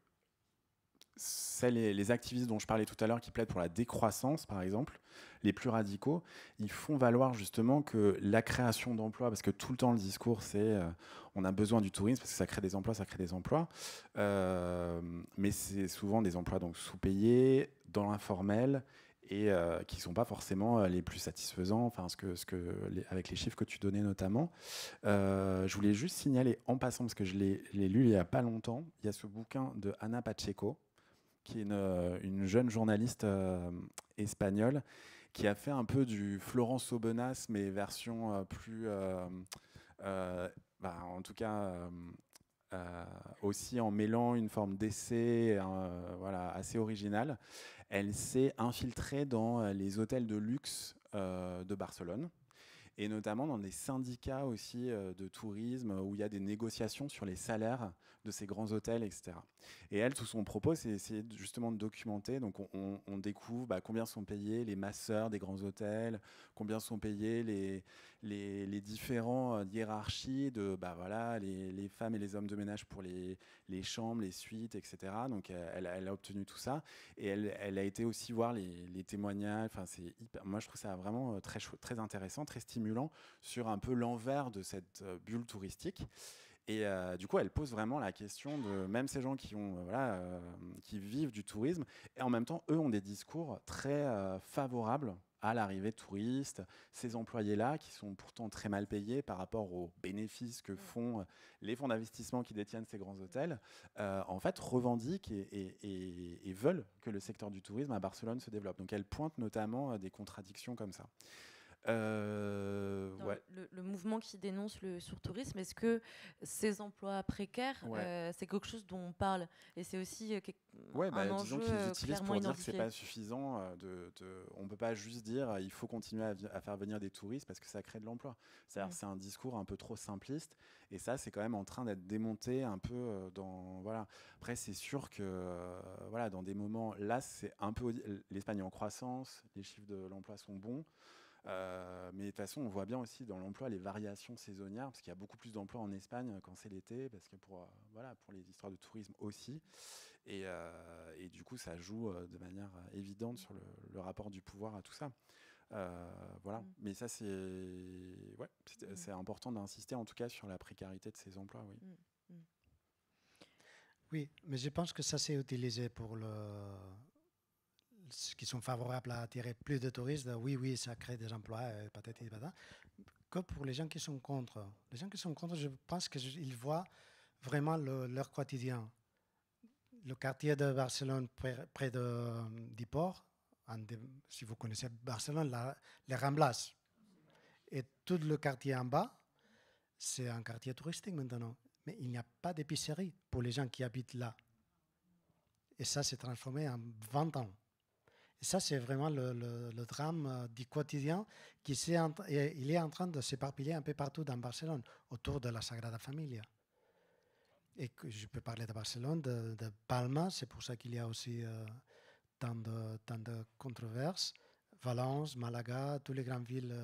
les activistes dont je parlais tout à l'heure qui plaident pour la décroissance, par exemple, les plus radicaux, ils font valoir justement que la création d'emplois, parce que tout le temps le discours c'est on a besoin du tourisme parce que ça crée des emplois, mais c'est souvent des emplois donc sous-payés, dans l'informel et qui ne sont pas forcément les plus satisfaisants, enfin, avec les chiffres que tu donnais notamment. Je voulais juste signaler en passant, parce que je l'ai lu il n'y a pas longtemps, il y a ce bouquin de Ana Pacheco, qui est une jeune journaliste espagnole qui a fait un peu du Florence Aubenas, mais version plus... en tout cas, aussi en mêlant une forme d'essai assez originale. Elle s'est infiltrée dans les hôtels de luxe de Barcelone. et notamment dans des syndicats aussi de tourisme où il y a des négociations sur les salaires de ces grands hôtels, etc. Et elle, tout son propos, c'est essayer justement de documenter. Donc on découvre combien sont payés les masseurs des grands hôtels, combien sont payés les différents hiérarchies de voilà, les femmes et les hommes de ménage pour les chambres, les suites, etc. Donc elle a obtenu tout ça. Et elle a été aussi voir les témoignages. Enfin, moi, je trouve ça vraiment très intéressant, très stimulant sur un peu l'envers de cette bulle touristique. Et du coup, elle pose vraiment la question de même ces gens qui vivent du tourisme, et en même temps, eux ont des discours très favorables à l'arrivée de touristes, ces employés-là qui sont pourtant très mal payés par rapport aux bénéfices que font les fonds d'investissement qui détiennent ces grands hôtels, en fait revendiquent et veulent que le secteur du tourisme à Barcelone se développe. Donc elle pointe notamment des contradictions comme ça. Ouais. Le mouvement qui dénonce le surtourisme, est-ce que ces emplois précaires, c'est quelque chose dont on parle? Et c'est aussi un enjeu qu'ils utilisent pour dire que c'est pas identifié. suffisant. On peut pas juste dire il faut continuer à faire venir des touristes parce que ça crée de l'emploi. C'est-à-dire c'est un discours un peu trop simpliste, et ça c'est quand même en train d'être démonté un peu voilà. Après c'est sûr que dans des moments là c'est un peu l'Espagne est en croissance, les chiffres de l'emploi sont bons. Mais de toute façon, on voit bien aussi dans l'emploi les variations saisonnières, parce qu'il y a beaucoup plus d'emplois en Espagne quand c'est l'été, parce que pour les histoires de tourisme aussi. Et du coup, ça joue de manière évidente sur le rapport du pouvoir à tout ça. Mais ça, c'est important d'insister en tout cas sur la précarité de ces emplois. Oui. Oui, mais je pense que ça s'est utilisé pour ceux qui sont favorables à attirer plus de touristes. Oui, ça crée des emplois, peut-être, que pour les gens qui sont contre. Les gens qui sont contre, je pense qu'ils voient vraiment leur quotidien. Le quartier de Barcelone, près du port, si vous connaissez Barcelone, les Ramblas, et tout le quartier en bas, c'est un quartier touristique maintenant. Mais il n'y a pas d'épicerie pour les gens qui habitent là. Et ça s'est transformé en 20 ans. Et ça, c'est vraiment le drame du quotidien il est en train de s'éparpiller un peu partout dans Barcelone, autour de la Sagrada Familia. Et que je peux parler de Barcelone, de Palma, c'est pour ça qu'il y a aussi tant de controverses. Valence, Malaga, toutes les grandes villes,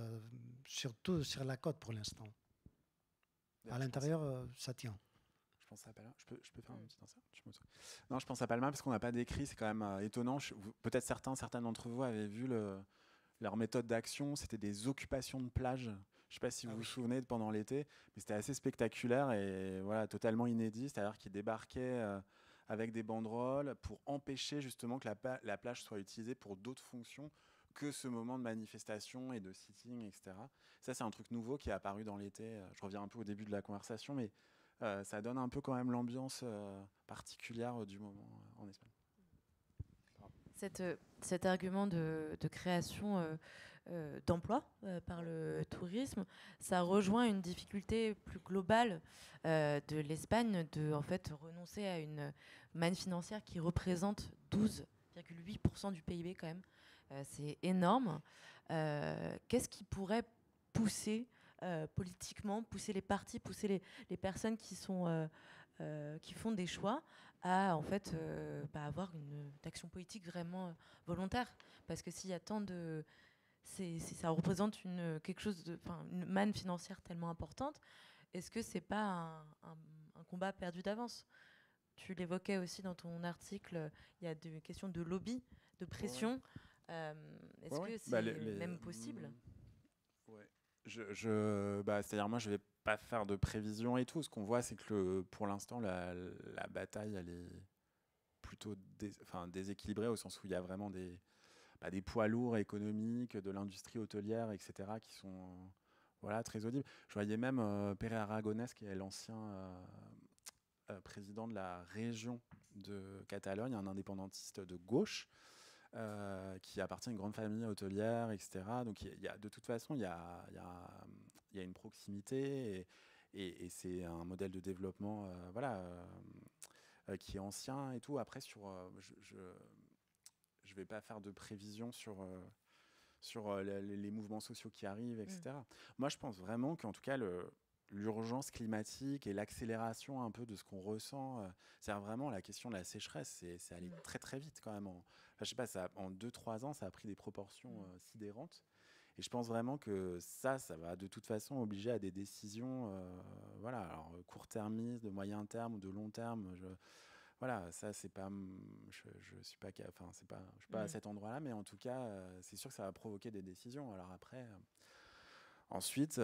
surtout sur la côte pour l'instant. À l'intérieur, ça tient. Je pense à Palma. Je peux faire un petit insert? Non, je pense à Palma parce qu'on n'a pas décrit. C'est quand même étonnant. Peut-être certains d'entre vous avaient vu leur méthode d'action. C'était des occupations de plage. Je ne sais pas si vous vous souvenez pendant l'été, mais c'était assez spectaculaire et totalement inédit. C'est-à-dire qu'ils débarquaient avec des banderoles pour empêcher justement que la plage soit utilisée pour d'autres fonctions que ce moment de manifestation et de sitting, etc. Ça, c'est un truc nouveau qui est apparu dans l'été. Je reviens un peu au début de la conversation, mais ça donne un peu quand même l'ambiance particulière du moment en Espagne. Cet argument de création d'emplois par le tourisme, ça rejoint une difficulté plus globale de l'Espagne de en fait renoncer à une manne financière qui représente 12,8% du PIB quand même. C'est énorme. Qu'est-ce qui pourrait pousser politiquement, pousser les partis, pousser les personnes qui font des choix à en fait avoir une action politique vraiment volontaire? Parce que s'il y a tant de... ça représente quelque chose une manne financière tellement importante, est-ce que c'est pas un combat perdu d'avance? Tu l'évoquais aussi dans ton article, il y a des questions de lobby, de pression. Est-ce que c'est même possible? C'est-à-dire moi je vais pas faire de prévision et tout. Ce qu'on voit c'est que pour l'instant la bataille elle est plutôt déséquilibrée au sens où il y a vraiment des poids lourds économiques de l'industrie hôtelière, etc. qui sont très audibles. Je voyais même Pere Aragonès qui est l'ancien président de la région de Catalogne, un indépendantiste de gauche qui appartient à une grande famille hôtelière, etc. Donc de toute façon, il y a une proximité et c'est un modèle de développement qui est ancien et tout. Après, je vais pas faire de prévision sur sur les mouvements sociaux qui arrivent, etc. Moi, je pense vraiment qu'en tout cas, l'urgence climatique et l'accélération un peu de ce qu'on ressent, c'est vraiment la question de la sécheresse, c'est allé très très vite quand même. Je sais pas, en 2-3 ans, ça a pris des proportions sidérantes. Et je pense vraiment que ça va de toute façon obliger à des décisions, voilà, alors court-termistes, de moyen terme ou de long terme. Voilà, ça c'est pas, je suis pas, enfin c'est pas, je suis pas à cet endroit-là, mais en tout cas, c'est sûr que ça va provoquer des décisions. Alors après. Ensuite,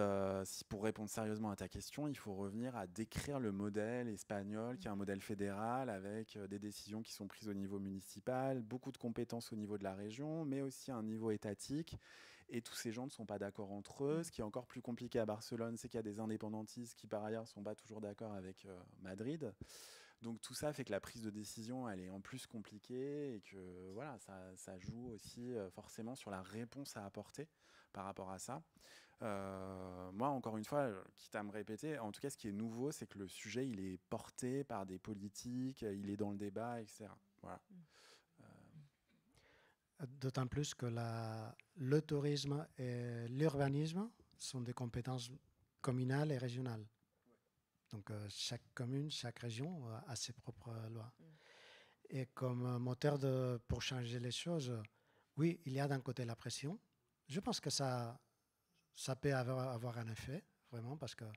pour répondre sérieusement à ta question, il faut revenir à décrire le modèle espagnol, qui est un modèle fédéral avec des décisions qui sont prises au niveau municipal, beaucoup de compétences au niveau de la région, mais aussi à un niveau étatique. Et tous ces gens ne sont pas d'accord entre eux. Ce qui est encore plus compliqué à Barcelone, c'est qu'il y a des indépendantistes qui, par ailleurs, ne sont pas toujours d'accord avec Madrid. Donc tout ça fait que la prise de décision, elle est en plus compliquée et que voilà, ça joue aussi forcément sur la réponse à apporter par rapport à ça. Moi, encore une fois, quitte à me répéter, en tout cas, ce qui est nouveau, c'est que le sujet, il est porté par des politiques, il est dans le débat, etc. Voilà. D'autant plus que le tourisme et l'urbanisme sont des compétences communales et régionales. Donc, chaque commune, chaque région a ses propres lois. Et comme moteur pour changer les choses, oui, il y a d'un côté la pression. Je pense que ça peut avoir un effet, vraiment, parce qu'à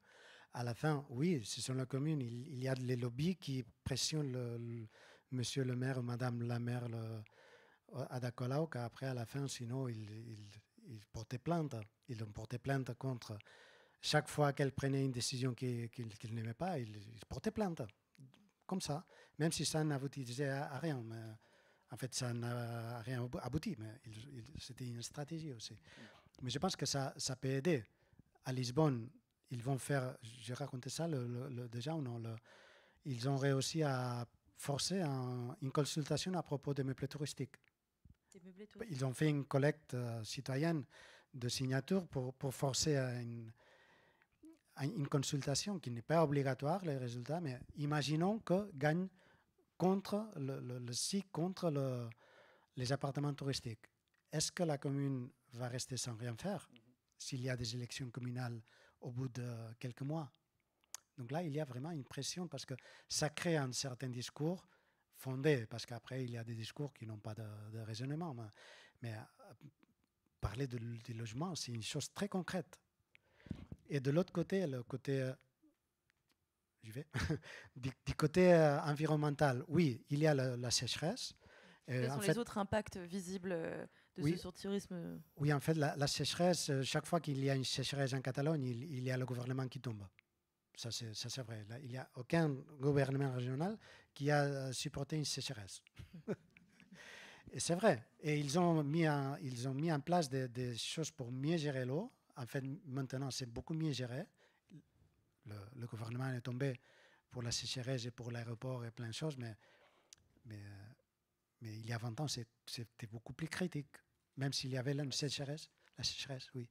la fin, oui, ce sont les communes, il y a les lobbies qui pressionnent monsieur le maire ou madame la maire à Ada Colau, qu'après, à la fin, sinon, ils portaient plainte. Ils ont porté plainte contre... Chaque fois qu'elle prenait une décision qu'ils n'aimaient pas, ils portaient plainte. Comme ça. Même si ça n'aboutissait à rien. Mais, en fait, ça n'a rien abouti. Mais c'était une stratégie aussi. Mais je pense que ça peut aider. À Lisbonne, ils vont faire... J'ai raconté ça déjà ou non ils ont réussi à forcer une consultation à propos des meublés touristiques. Ils ont fait une collecte citoyenne de signatures pour forcer une consultation qui n'est pas obligatoire, les résultats, mais imaginons que gagne contre le SIC, contre les appartements touristiques. Est-ce que la commune va rester sans rien faire s'il y a des élections communales au bout de quelques mois? Donc là, il y a vraiment une pression parce que ça crée un certain discours fondé, parce qu'après, il y a des discours qui n'ont pas de raisonnement. Mais parler du logement, c'est une chose très concrète. Et de l'autre côté, le côté... J'y vais. du côté environnemental, oui, il y a la sécheresse. Quels sont les autres impacts visibles de ce surtourisme? Oui, en fait, la sécheresse, chaque fois qu'il y a une sécheresse en Catalogne, il y a le gouvernement qui tombe. Ça, c'est vrai. Là, il n'y a aucun gouvernement régional qui a supporté une sécheresse. Et c'est vrai. Et ils ont mis en place des choses pour mieux gérer l'eau. En fait, maintenant, c'est beaucoup mieux géré. Le gouvernement est tombé pour la sécheresse et pour l'aéroport et plein de choses, mais il y a 20 ans, c'était beaucoup plus critique. Même s'il y avait la sécheresse, oui.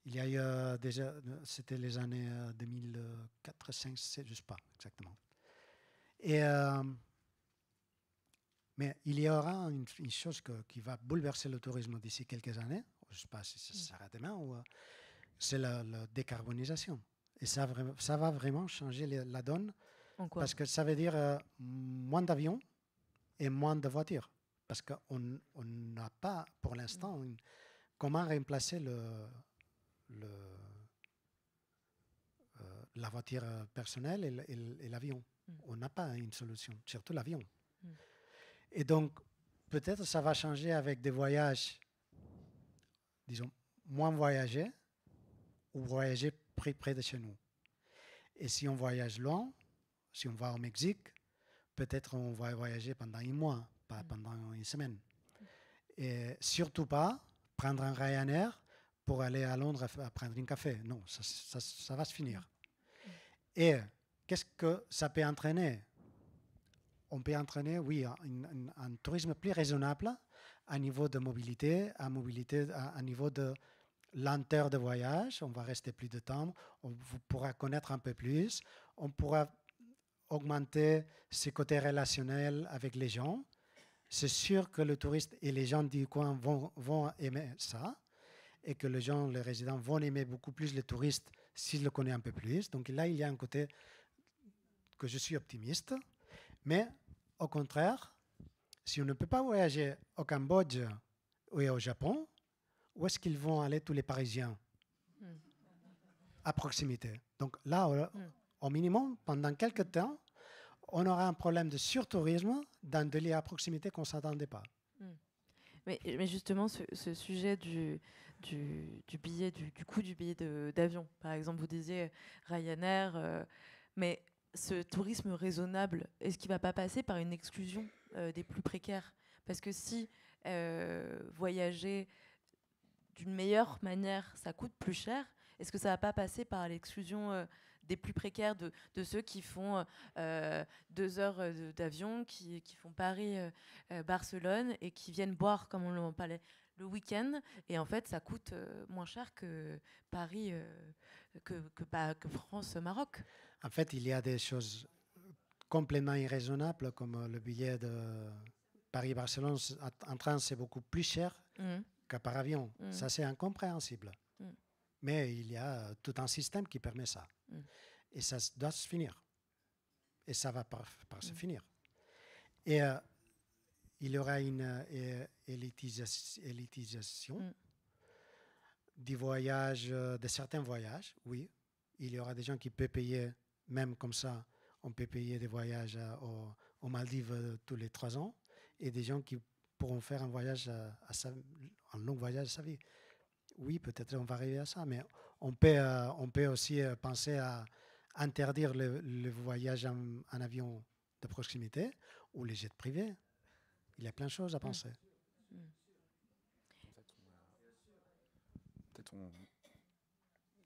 Il y a eu déjà, c'était les années 2004, 2005, je ne sais pas exactement. Mais il y aura une chose qui va bouleverser le tourisme d'ici quelques années. Je ne sais pas si ça sera demain, c'est la décarbonisation. Et ça va vraiment changer la donne. En quoi? Parce que ça veut dire moins d'avions et moins de voitures. Parce qu'on n'a pas, pour l'instant, comment remplacer la voiture personnelle et l'avion. On n'a pas une solution, surtout l'avion. Et donc, peut-être ça va changer avec des voyages, disons, moins voyagés ou voyager près de chez nous. Et si on voyage loin, si on va au Mexique, peut-être on va voyager pendant un mois, pas pendant une semaine. Et surtout pas prendre un Ryanair pour aller à Londres à prendre un café. Non, ça va se finir. Et qu'est-ce que ça peut entraîner? On peut entraîner, oui, un tourisme plus raisonnable à niveau de mobilité, à niveau de lenteur de voyage. On va rester plus de temps, on pourra connaître un peu plus, on pourra augmenter ses côtés relationnels avec les gens. C'est sûr que le touriste et les gens du coin vont aimer ça. et que les gens, les résidents, vont aimer beaucoup plus les touristes s'ils le connaissent un peu plus. Donc là, il y a un côté que je suis optimiste. Mais au contraire, si on ne peut pas voyager au Cambodge ou au Japon, où est-ce qu'ils vont aller tous les Parisiens à proximité? Donc là, au minimum, pendant quelques temps, on aura un problème de surtourisme dans des lieux à proximité qu'on ne s'attendait pas. Mais justement, ce sujet du billet, du coût du billet d'avion, par exemple, vous disiez Ryanair, mais ce tourisme raisonnable, est-ce qu'il ne va pas passer par une exclusion des plus précaires? Parce que si voyager d'une meilleure manière, ça coûte plus cher, est-ce que ça ne va pas passer par l'exclusion des plus précaires, de ceux qui font 2 heures d'avion, qui font Paris-Barcelone et qui viennent boire, comme on en parlait, le week-end, et en fait ça coûte moins cher que Paris, que France-Maroc. En fait, il y a des choses complètement irraisonnables, comme le billet de Paris-Barcelone en train, c'est beaucoup plus cher que par avion. Ça, c'est incompréhensible. Mais il y a tout un système qui permet ça. Et ça doit se finir. Et ça va par se finir. Et il y aura une élitisation du voyage, de certains voyages, oui. Il y aura des gens qui peuvent payer, même comme ça, on peut payer des voyages aux Maldives tous les 3 ans, et des gens qui pourront faire un voyage, un long voyage à sa vie. Oui, peut-être on va arriver à ça, mais on peut aussi penser à interdire le voyage en avion de proximité ou les jets privés. Il y a plein de choses à penser. Peut-être on...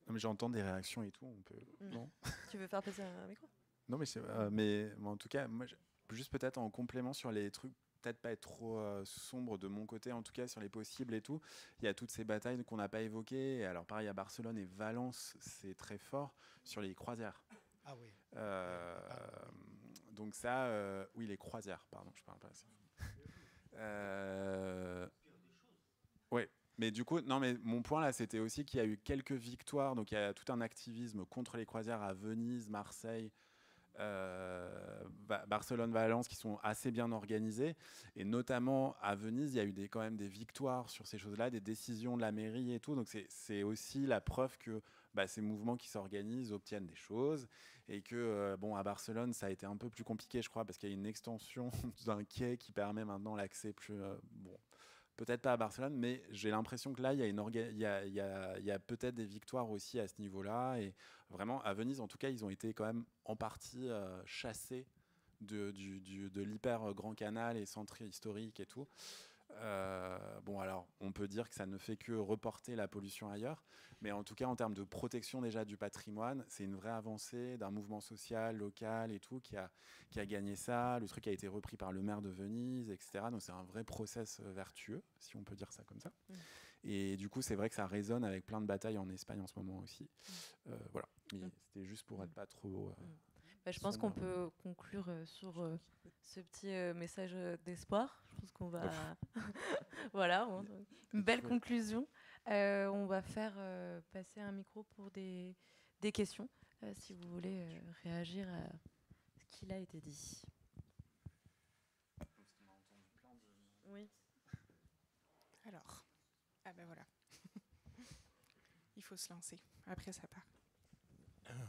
Non, mais j'entends des réactions et tout. On peut... Non. Tu veux faire passer un micro? Non, mais en tout cas, moi, juste peut-être en complément sur les trucs, peut-être pas être trop sombre de mon côté, en tout cas sur les possibles et tout. Il y a toutes ces batailles qu'on n'a pas évoquées. Alors pareil, à Barcelone et Valence, c'est très fort sur les croisières. Ah oui. Donc ça, oui, les croisières, pardon, je parle pas assez. Oui, mais du coup, non, mais mon point là, c'était aussi qu'il y a eu quelques victoires. Donc il y a tout un activisme contre les croisières à Venise, Marseille, Barcelone, Valence, qui sont assez bien organisés, et notamment à Venise, il y a eu quand même des victoires sur ces choses-là, des décisions de la mairie et tout. Donc c'est aussi la preuve que ces mouvements qui s'organisent obtiennent des choses, et que à Barcelone, ça a été un peu plus compliqué, je crois, parce qu'il y a une extension d'un quai qui permet maintenant l'accès plus peut-être pas à Barcelone, mais j'ai l'impression que là, il y a peut-être des victoires aussi à ce niveau-là. Et vraiment, à Venise, en tout cas, ils ont été quand même en partie chassés de l'hyper grand canal et centre historique et tout. Alors, on peut dire que ça ne fait que reporter la pollution ailleurs, mais en tout cas, en termes de protection déjà du patrimoine, c'est une vraie avancée d'un mouvement social, local et tout, qui a gagné ça. Le truc a été repris par le maire de Venise, etc. Donc, c'est un vrai process vertueux, si on peut dire ça comme ça. Et du coup, c'est vrai que ça résonne avec plein de batailles en Espagne en ce moment aussi. Voilà, mais c'était juste pour être pas trop... je pense qu'on peut conclure sur ce petit message d'espoir. Je pense qu'on va... voilà, une belle conclusion. On va faire passer un micro pour des questions, si vous voulez réagir à ce qu'il a été dit. Oui. Alors, voilà. Il faut se lancer. Après, ça part.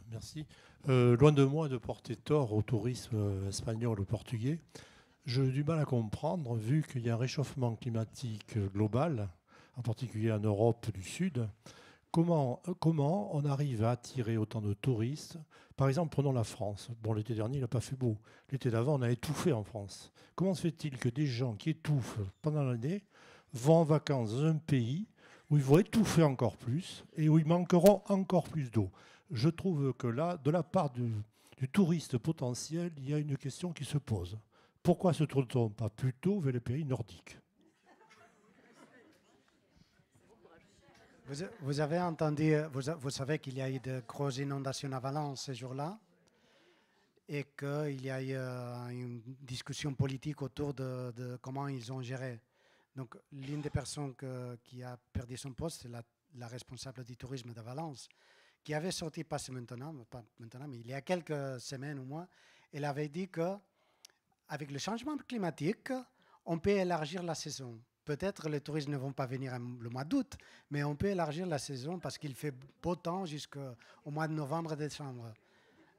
Merci. Loin de moi de porter tort au tourisme espagnol ou portugais, j'ai du mal à comprendre, vu qu'il y a un réchauffement climatique global, en particulier en Europe du Sud, comment on arrive à attirer autant de touristes. Par exemple, prenons la France. Bon, l'été dernier, il n'a pas fait beau. L'été d'avant, on a étouffé en France. Comment se fait-il que des gens qui étouffent pendant l'année vont en vacances dans un pays où ils vont étouffer encore plus et où ils manqueront encore plus d'eau? Je trouve que là, de la part du touriste potentiel, il y a une question qui se pose. Pourquoi se tourne-t-on pas plutôt vers les pays nordiques? Vous avez entendu, vous savez qu'il y a eu de grosses inondations à Valence ce jour-là, et qu'il y a eu une discussion politique autour de comment ils ont géré. Donc, l'une des personnes qui a perdu son poste, c'est la responsable du tourisme de Valence, qui avait sorti, pas maintenant, mais il y a quelques semaines ou mois, elle avait dit qu'avec le changement climatique, on peut élargir la saison. Peut-être les touristes ne vont pas venir le mois d'août, mais on peut élargir la saison parce qu'il fait beau temps jusqu'au mois de novembre, décembre.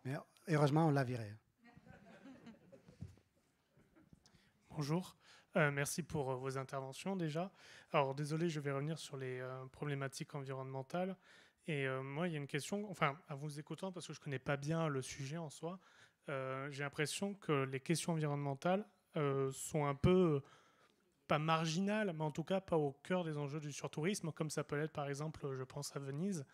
Mais heureusement, on l'a viré. Bonjour, merci pour vos interventions déjà. Alors désolé, je vais revenir sur les problématiques environnementales. Et moi, il y a une question, enfin, à vous écoutant, parce que je ne connais pas bien le sujet en soi, j'ai l'impression que les questions environnementales sont un peu, pas marginales, mais en tout cas pas au cœur des enjeux du surtourisme, comme ça peut l'être par exemple, je pense à Venise.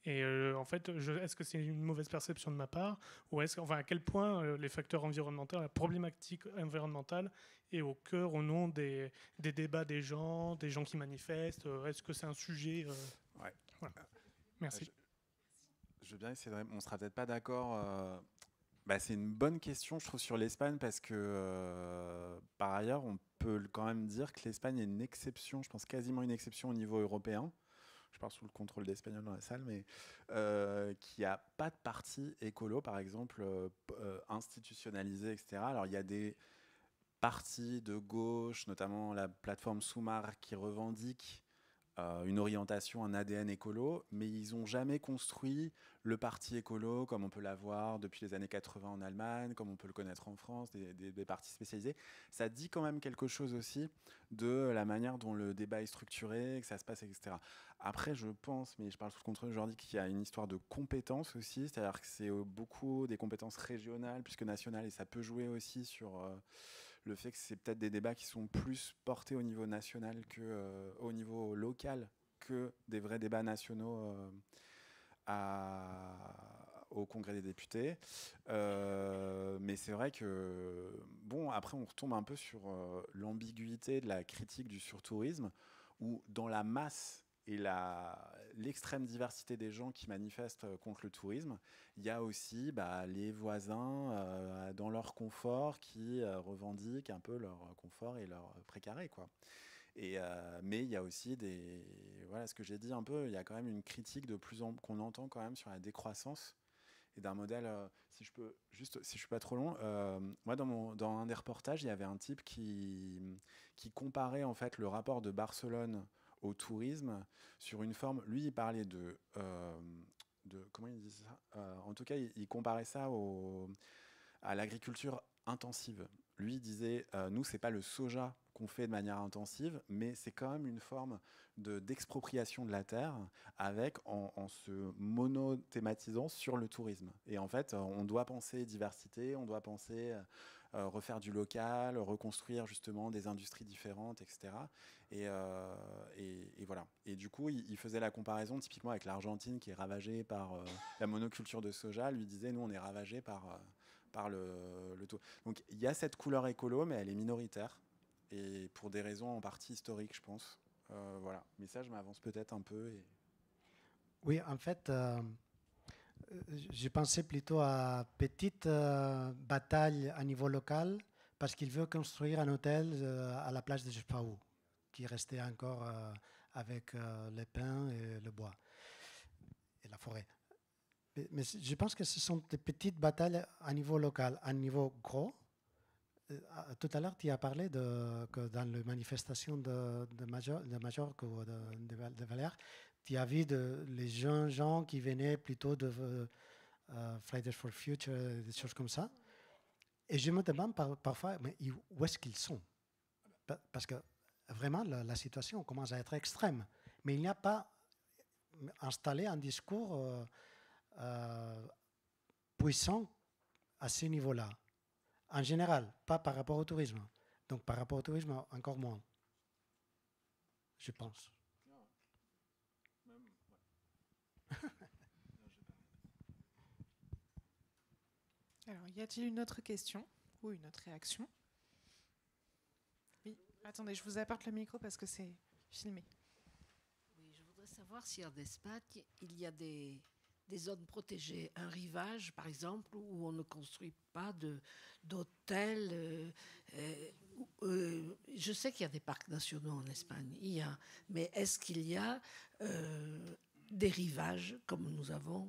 Et en fait, est-ce que c'est une mauvaise perception de ma part, ou enfin, à quel point les facteurs environnementaux, la problématique environnementale est au cœur ou non des débats des gens qui manifestent? Est-ce que c'est un sujet Ouais. Voilà. Merci. Je veux bien essayer de... On ne sera peut-être pas d'accord. C'est une bonne question, je trouve, sur l'Espagne, parce que par ailleurs, on peut quand même dire que l'Espagne est une exception, je pense quasiment une exception au niveau européen. Je parle sous le contrôle d'Espagnol dans la salle, mais qui n'a pas de parti écolo, par exemple, institutionnalisé, etc. Alors, il y a des partis de gauche, notamment la plateforme Sumar, qui revendiquent une orientation, un ADN écolo, mais ils n'ont jamais construit le parti écolo comme on peut l'avoir depuis les années 80 en Allemagne, comme on peut le connaître en France, des partis spécialisés. Ça dit quand même quelque chose aussi de la manière dont le débat est structuré, que ça se passe, etc. Après, je pense, mais je parle sous le contrôle aujourd'hui, qu'il y a une histoire de compétences aussi, c'est-à-dire que c'est beaucoup des compétences régionales plus que nationales, et ça peut jouer aussi sur... le fait que c'est peut-être des débats qui sont plus portés au niveau national qu'au niveau local, que des vrais débats nationaux au Congrès des députés. Mais c'est vrai que, bon, après on retombe un peu sur l'ambiguïté de la critique du surtourisme, où dans la masse et l'extrême diversité des gens qui manifestent contre le tourisme, il y a aussi les voisins dans leur confort qui revendiquent un peu leur confort et leur précaré, quoi. Mais il y a aussi voilà ce que j'ai dit un peu, il y a quand même une critique qu'on entend quand même sur la décroissance et d'un modèle, si je suis pas trop long, moi dans un des reportages, il y avait un type qui comparait en fait le rapport de Barcelone au tourisme sur une forme. Lui, il parlait de comment il disait ça, en tout cas, il comparait ça à l'agriculture intensive. Lui, il disait, nous, c'est pas le soja qu'on fait de manière intensive, mais c'est quand même une forme d'expropriation de la terre en se monothématisant sur le tourisme. Et en fait, on doit penser diversité, on doit penser refaire du local, reconstruire justement des industries différentes, etc. Et voilà. Et du coup, il faisait la comparaison typiquement avec l'Argentine qui est ravagée par la monoculture de soja. Lui disait, nous, on est ravagés par le tout. Donc il y a cette couleur écolo, mais elle est minoritaire, et pour des raisons en partie historiques, je pense. Voilà. Mais ça, je m'avance peut-être un peu. Oui, en fait, je pensais plutôt à petite bataille à niveau local, parce qu'il veut construire un hôtel à la plage de Jepao, qui restait encore avec les pins et le bois et la forêt. Mais je pense que ce sont des petites batailles à niveau local. À niveau gros, tout à l'heure, tu as parlé que dans les manifestations de Majorque ou de Baleares, tu as vu les jeunes gens qui venaient plutôt de Fridays for Future, des choses comme ça. Et je me demande parfois, mais où est-ce qu'ils sont? Parce que vraiment, la situation commence à être extrême. Mais il n'y a pas installé un discours puissant à ce niveau-là. En général, pas par rapport au tourisme. Donc par rapport au tourisme, encore moins, je pense. Alors, y a-t-il une autre question ou une autre réaction? Oui, attendez, je vous apporte le micro parce que c'est filmé. Oui, je voudrais savoir si en Espagne, il y a des zones protégées, un rivage par exemple, où on ne construit pas d'hôtels Je sais qu'il y a des parcs nationaux en Espagne, mais est-ce qu'il y a des rivages, comme nous avons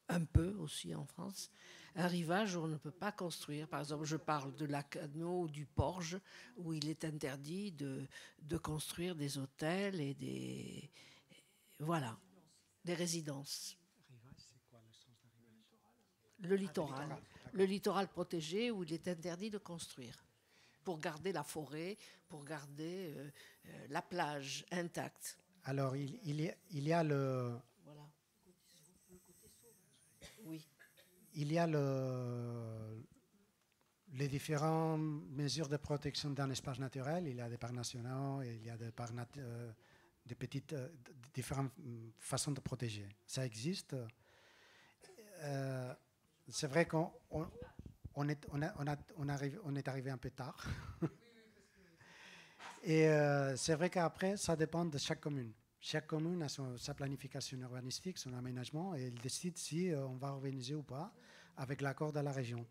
un peu aussi en France, un rivage où on ne peut pas construire? Par exemple, je parle de Lacanau ou du Porge, où il est interdit de construire des hôtels et des résidences. Le littoral protégé où il est interdit de construire, pour garder la forêt, pour garder la plage intacte. Alors, il y a le... Voilà. Oui. Il y a les différentes mesures de protection d'un espace naturel. Il y a des parcs nationaux, et il y a des parcs des petites, différentes façons de protéger. Ça existe. C'est vrai qu'on est arrivé un peu tard. Et c'est vrai qu'après, ça dépend de chaque commune. Chaque commune a sa planification urbanistique, son aménagement, et elle décide si on va organiser ou pas avec l'accord de la région.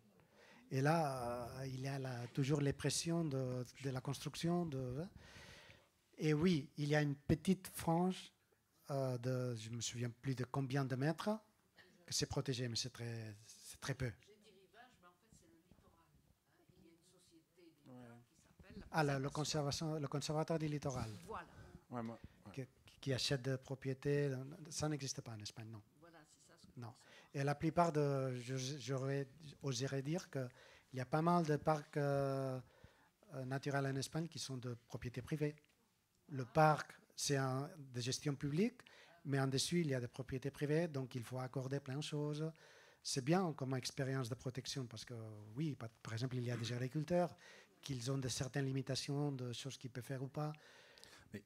Et là, il y a toujours les pressions de la construction. Et oui, il y a une petite frange je ne me souviens plus de combien de mètres, que c'est protégé, mais c'est très peu. Le conservatoire du littoral. Voilà. Ouais, Qui achète des propriétés, ça n'existe pas en Espagne, non. Voilà, c'est ça. Non. Et la plupart j'oserais dire qu'il y a pas mal de parcs naturels en Espagne qui sont de propriété privée. Le parc, c'est de gestion publique, mais en dessus, il y a des propriétés privées, donc il faut accorder plein de choses. C'est bien comme expérience de protection, parce que oui, par exemple, il y a des agriculteurs qui ont certaines limitations de choses qu'ils peuvent faire ou pas.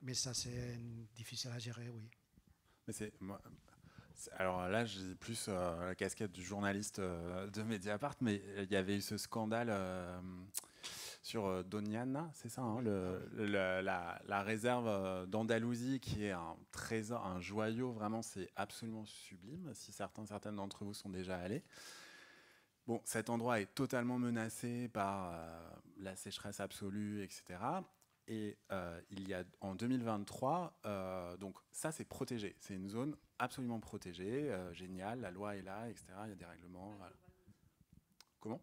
Mais ça, c'est difficile à gérer, oui. Mais alors là, j'ai plus la casquette du journaliste de Mediapart, mais il y avait eu ce scandale sur Doñana, c'est ça, hein, la réserve d'Andalousie, qui est un trésor, un joyau, vraiment, c'est absolument sublime, si certaines d'entre vous sont déjà allés. Bon, cet endroit est totalement menacé par la sécheresse absolue, etc. Et il y a en 2023, donc ça c'est protégé, c'est une zone absolument protégée, géniale, la loi est là, etc. Il y a des règlements. Voilà. Comment ?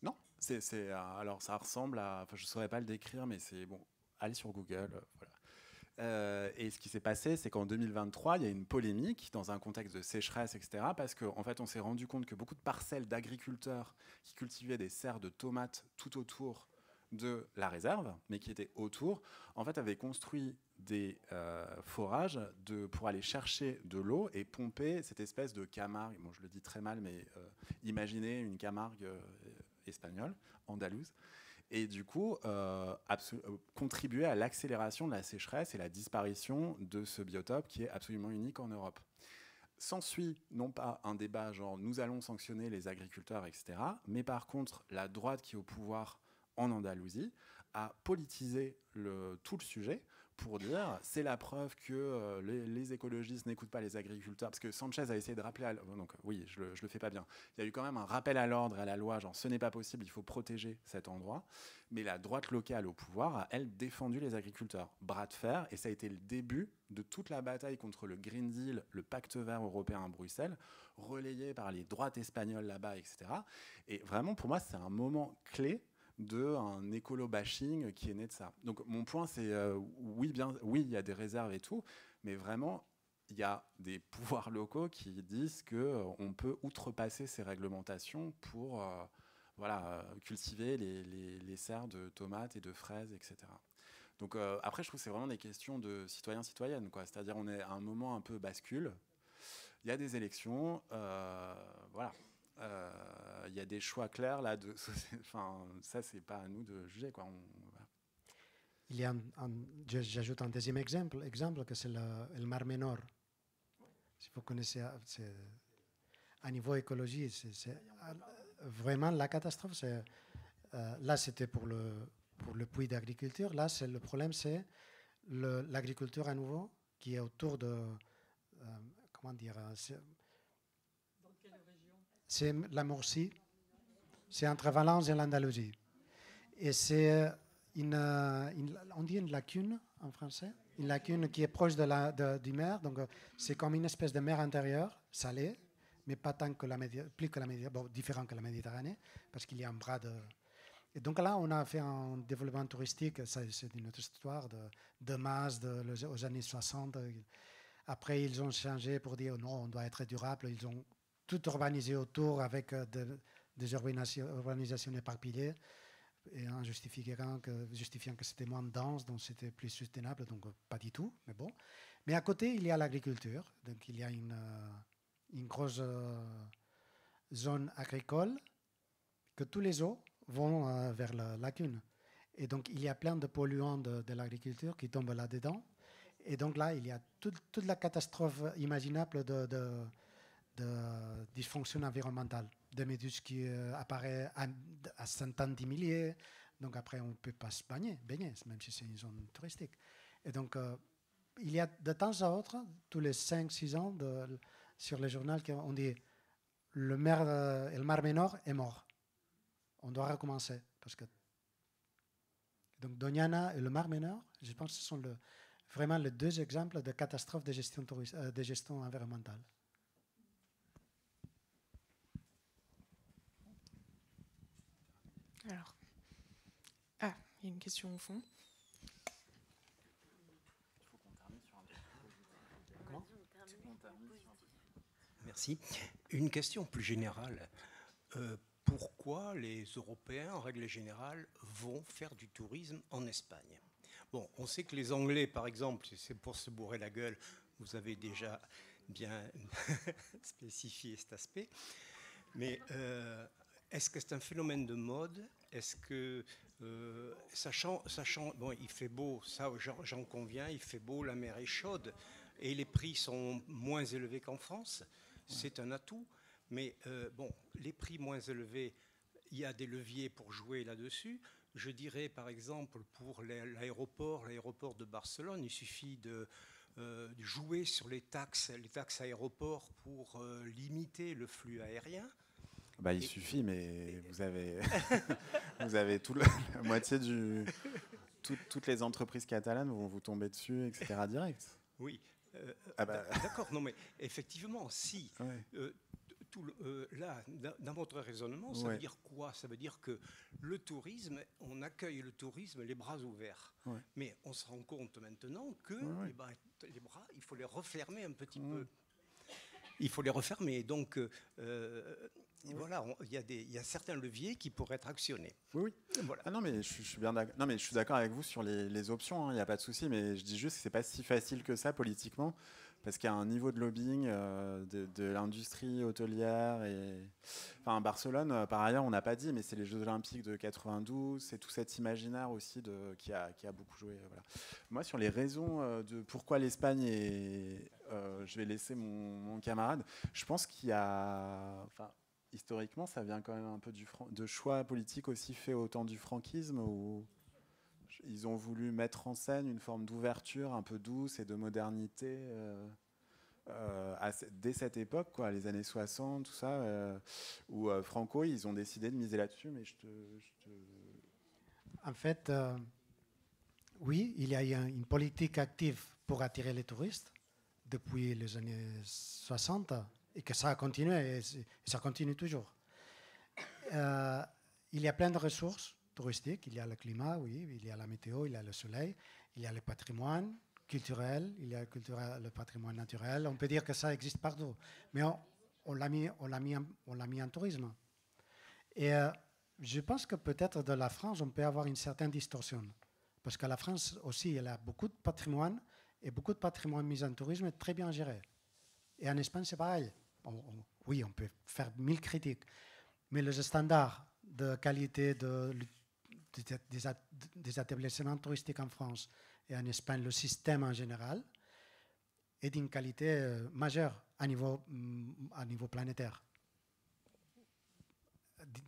Non, alors ça ressemble à, enfin je ne saurais pas le décrire, mais c'est bon, allez sur Google, voilà. Et ce qui s'est passé, c'est qu'en 2023, il y a une polémique dans un contexte de sécheresse, etc. Parce qu'en fait, on s'est rendu compte que beaucoup de parcelles d'agriculteurs qui cultivaient des serres de tomates tout autour de la réserve, mais qui étaient autour, en fait, avaient construit des forages pour aller chercher de l'eau et pomper cette espèce de Camargue. Bon, je le dis très mal, mais imaginez une Camargue espagnole, andalouse. Et du coup, contribuer à l'accélération de la sécheresse et la disparition de ce biotope qui est absolument unique en Europe. S'ensuit non pas un débat genre nous allons sanctionner les agriculteurs, etc., mais par contre, la droite qui est au pouvoir en Andalousie a politisé tout le sujet pour dire c'est la preuve que les écologistes n'écoutent pas les agriculteurs, parce que Sanchez a essayé de rappeler, donc oui, je le fais pas bien, il y a eu quand même un rappel à l'ordre et à la loi, genre ce n'est pas possible, il faut protéger cet endroit, mais la droite locale au pouvoir a, elle, défendu les agriculteurs, bras de fer, et ça a été le début de toute la bataille contre le Green Deal, le pacte vert européen à Bruxelles, relayé par les droites espagnoles là-bas, etc. Et vraiment, pour moi, c'est un moment clé d'un écolo-bashing qui est né de ça. Donc mon point, c'est oui, il y a des réserves et tout, mais vraiment, il y a des pouvoirs locaux qui disent qu'on peut outrepasser ces réglementations pour cultiver les serres de tomates et de fraises, etc. Donc après, je trouve que c'est vraiment des questions de citoyens-citoyennes, quoi. C'est-à-dire on est à un moment un peu bascule, il y a des élections, voilà. Il y a des choix clairs là. Ça, c'est pas à nous de juger, quoi. Il y a j'ajoute un deuxième exemple que c'est le Mar Menor. Si vous connaissez, à niveau écologie, c'est vraiment la catastrophe. Là, c'était pour le puits d'agriculture. Là, le problème, c'est l'agriculture à nouveau qui est autour de comment dire. C'est la Murcie, c'est entre Valence et l'Andalousie. Et c'est on dit une lacune en français, une lacune qui est proche du mer. Donc, c'est comme une espèce de mer intérieure, salée, mais pas tant que plus que la Méditerranée, bon, différent que la Méditerranée, parce qu'il y a un bras de... Et donc là, on a fait un développement touristique, ça, c'est une autre histoire, de masse aux années 60. Après, ils ont changé pour dire non, on doit être durable. Ils ont tout urbanisé autour avec des urbanisations éparpillées, et en justifiant que c'était moins dense, donc c'était plus soutenable, donc pas du tout, mais bon. Mais à côté, il y a l'agriculture, donc il y a une grosse zone agricole que tous les eaux vont vers la lagune. Et donc, il y a plein de polluants de l'agriculture qui tombent là-dedans. Et donc là, il y a toute la catastrophe imaginable de dysfonction environnementale, de méduses qui apparaissent à centaines de milliers. Donc après, on ne peut pas se baigner, même si c'est une zone touristique. Et donc, il y a de temps à autre, tous les 5-6 ans, sur le journal, on dit le Mar Menor est mort. On doit recommencer. Parce que donc Doñana et le Mar Menor, je pense que ce sont vraiment les deux exemples de catastrophes de gestion environnementale. Alors, il y a une question au fond. Merci. Une question plus générale. Pourquoi les Européens, en règle générale, vont faire du tourisme en Espagne? Bon, on sait que les Anglais, par exemple, c'est pour se bourrer la gueule, vous avez déjà bien spécifié cet aspect. Mais est-ce que c'est un phénomène de mode? Est-ce que, sachant, bon, il fait beau, ça j'en conviens, il fait beau, la mer est chaude, et les prix sont moins élevés qu'en France, c'est un atout. Mais bon, les prix moins élevés, il y a des leviers pour jouer là-dessus. Je dirais par exemple pour l'aéroport de Barcelone, il suffit de jouer sur les taxes aéroports pour limiter le flux aérien. Bah, il suffit, mais vous avez, vous avez la moitié toutes les entreprises catalanes vont vous tomber dessus, etc. direct. Oui, d'accord, non mais effectivement, si... Ouais. Là, dans votre raisonnement, ça veut dire quoi? Ça veut dire que le tourisme, on accueille le tourisme les bras ouverts. Ouais. Mais on se rend compte maintenant que les bras, il faut les refermer un petit peu. Il faut les refermer. Donc, voilà, il y a certains leviers qui pourraient être actionnés. Oui. Voilà. Ah non, mais je suis bien d'accord. Non, mais je suis d'accord avec vous sur les options. Il n'y a pas de souci. Mais je dis juste que c'est pas si facile que ça politiquement. Parce qu'il y a un niveau de lobbying de l'industrie hôtelière. Enfin, Barcelone, par ailleurs, on n'a pas dit, mais c'est les Jeux Olympiques de 92, c'est tout cet imaginaire aussi qui a beaucoup joué. Voilà. Moi, sur les raisons de pourquoi l'Espagne est... je vais laisser mon camarade. Je pense qu'il y a... Enfin, historiquement, ça vient quand même un peu de choix politiques aussi faits au temps du franquisme, où ils ont voulu mettre en scène une forme d'ouverture un peu douce et de modernité dès cette époque, quoi, les années 60, tout ça, où Franco, ils ont décidé de miser là-dessus. Mais En fait, oui, il y a une politique active pour attirer les touristes depuis les années 60 et que ça a continué et ça continue toujours. Il y a plein de ressources touristique, il y a le climat, oui, il y a la météo, il y a le soleil, il y a le patrimoine culturel, il y a le patrimoine naturel. On peut dire que ça existe partout, mais on l'a mis en tourisme. Et je pense que peut-être de la France, on peut avoir une certaine distorsion, parce que la France aussi, elle a beaucoup de patrimoine, et beaucoup de patrimoine mis en tourisme très bien géré. Et en Espagne, c'est pareil. Oui, on peut faire 1000 critiques, mais les standards de qualité des établissements touristiques en France et en Espagne, le système en général, est d'une qualité majeure à niveau planétaire.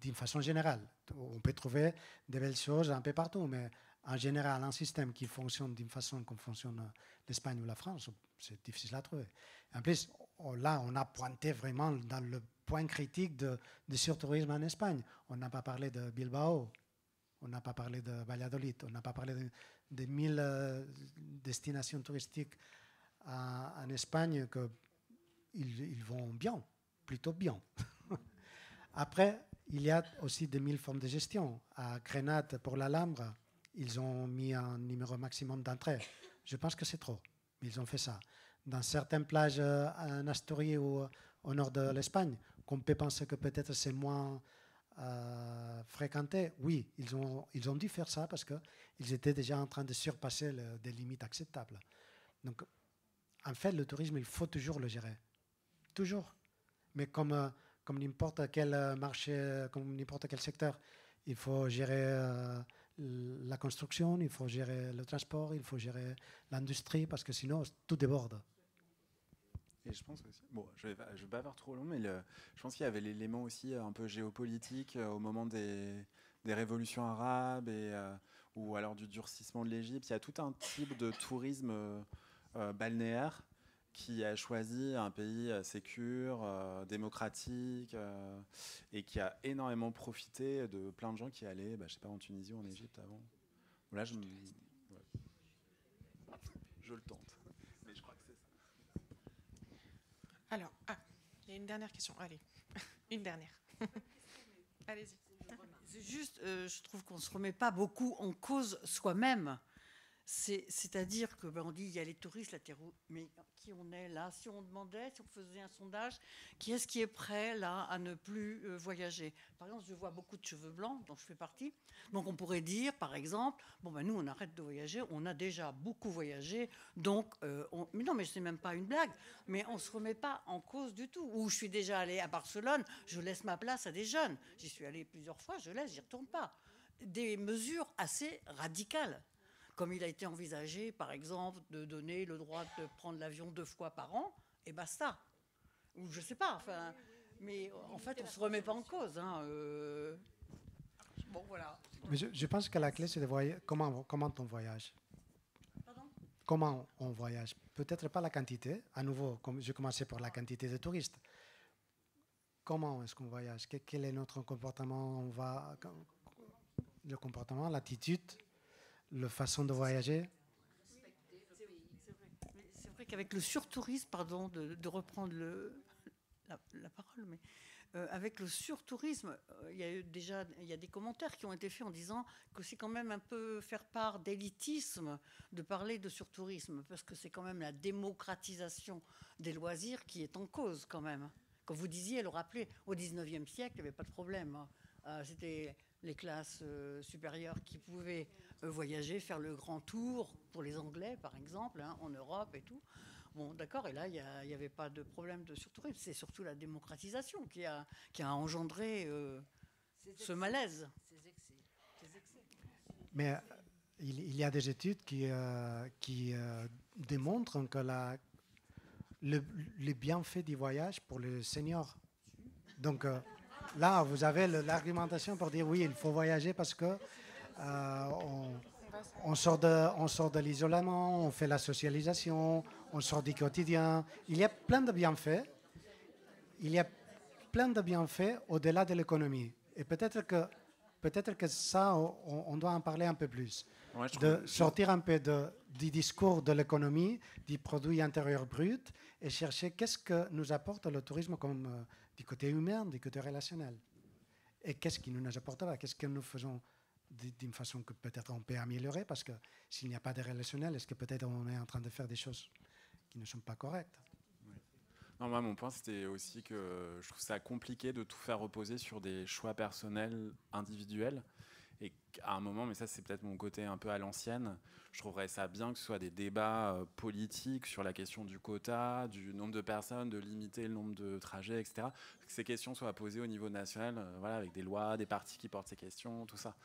D'une façon générale. On peut trouver de belles choses un peu partout, mais en général, un système qui fonctionne d'une façon comme fonctionne l'Espagne ou la France, c'est difficile à trouver. En plus, là, on a pointé vraiment dans le point critique de surtourisme en Espagne. On n'a pas parlé de Bilbao. On n'a pas parlé de Valladolid. On n'a pas parlé de 1000 destinations touristiques en Espagne qu'ils vont bien, plutôt bien. Après, il y a aussi des 1000 formes de gestion. À Grenade, pour l'Alhambra, ils ont mis un numéro maximum d'entrée. Je pense que c'est trop, mais ils ont fait ça. Dans certaines plages en Asturies ou au nord de l'Espagne, qu'on peut penser que peut-être c'est moins fréquenté, oui, ils ont dû faire ça parce qu'ils étaient déjà en train de surpasser des limites acceptables. Donc, en fait, le tourisme, il faut toujours le gérer. Toujours. Mais comme n'importe quel marché, comme n'importe quel secteur, il faut gérer la construction, il faut gérer le transport, il faut gérer l'industrie, parce que sinon, tout déborde. Et je pense aussi, bon, je vais pas faire trop long, mais je pense qu'il y avait l'élément aussi un peu géopolitique au moment des révolutions arabes ou alors du durcissement de l'Égypte. Il y a tout un type de tourisme balnéaire qui a choisi un pays sécure, démocratique, et qui a énormément profité de plein de gens qui allaient, je sais pas, en Tunisie ou en Égypte avant. Là, je le tente, mais je crois que c'est ça. Alors, il y a une dernière question. Allez, une dernière. Allez-y. C'est juste, je trouve qu'on ne se remet pas beaucoup en cause soi-même. C'est-à-dire que on dit il y a les touristes, mais qui on est là? Si on demandait, si on faisait un sondage, qui est-ce qui est prêt là à ne plus voyager? Par exemple, je vois beaucoup de cheveux blancs, dont je fais partie. Donc on pourrait dire, par exemple, nous on arrête de voyager, on a déjà beaucoup voyagé, donc mais non, mais c'est même pas une blague, mais on se remet pas en cause du tout. Ou je suis déjà allée à Barcelone, je laisse ma place à des jeunes. J'y suis allée plusieurs fois, je laisse, j'y retourne pas. Des mesures assez radicales. Comme il a été envisagé, par exemple, de donner le droit de prendre l'avion 2 fois par an, et basta. Ou je ne sais pas, enfin, mais en fait, on ne se remet pas en cause. Bon, voilà. Mais je pense que la clé, c'est de voyager. Comment on voyage? Pardon? Comment on voyage? Peut-être pas la quantité. À nouveau, je commençais par la quantité de touristes. Comment est-ce qu'on voyage? Quel est notre comportement? Le comportement, l'attitude, la façon de voyager. C'est vrai qu'avec le surtourisme, pardon de reprendre la parole, mais avec le surtourisme, il y a des commentaires qui ont été faits en disant que c'est quand même un peu faire part d'élitisme de parler de surtourisme, parce que c'est quand même la démocratisation des loisirs qui est en cause quand même. Comme vous disiez, le rappeler, au 19e siècle, il n'y avait pas de problème. C'était les classes supérieures qui pouvaient voyager, faire le grand tour, pour les Anglais par exemple, en Europe et tout. Bon, d'accord, et là, il n'y avait pas de problème de surtourisme. C'est surtout la démocratisation qui a engendré ce malaise. Ces excès. Mais il y a des études qui démontrent que le bienfait du voyage pour les seniors. Donc là, vous avez l'argumentation pour dire oui, il faut voyager parce que on sort de l'isolement, on fait la socialisation, on sort du quotidien. Il y a plein de bienfaits. Il y a plein de bienfaits au-delà de l'économie. Et peut-être que ça, on doit en parler un peu plus. Ouais, sortir un peu du discours de l'économie, du produit intérieur brut, et chercher qu'est-ce que nous apporte le tourisme comme du côté humain, du côté relationnel. Et qu'est-ce qui nous apporte pas? Qu'est-ce que nous faisons d'une façon que peut-être on peut améliorer? Parce que s'il n'y a pas de relationnel, est-ce que peut-être on est en train de faire des choses qui ne sont pas correctes? Non, moi, mon point, c'était aussi que je trouve ça compliqué de tout faire reposer sur des choix personnels individuels. Et à un moment, mais ça, c'est peut-être mon côté un peu à l'ancienne, je trouverais ça bien que ce soit des débats politiques sur la question du quota, du nombre de personnes, de limiter le nombre de trajets, etc. Que ces questions soient posées au niveau national, voilà, avec des lois, des partis qui portent ces questions, tout ça.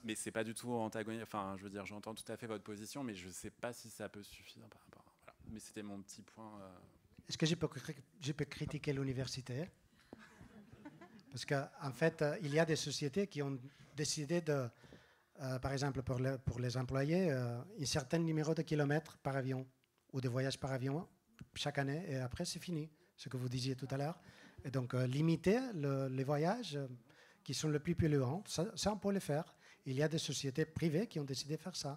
Mais c'est pas du tout antagoniste. Enfin, je veux dire, j'entends tout à fait votre position, mais je sais pas si ça peut suffire par rapport. Voilà. Mais c'était mon petit point. Est-ce que je peux critiquer l'université? Parce qu'en fait, il y a des sociétés qui ont décidé de, par exemple, pour les employés, un certain numéro de kilomètres par avion ou de voyages par avion chaque année, et après, c'est fini, ce que vous disiez tout à l'heure. Et donc, limiter les voyages qui sont les plus polluants, ça, on peut le faire. il y a des sociétés privées qui ont décidé de faire ça.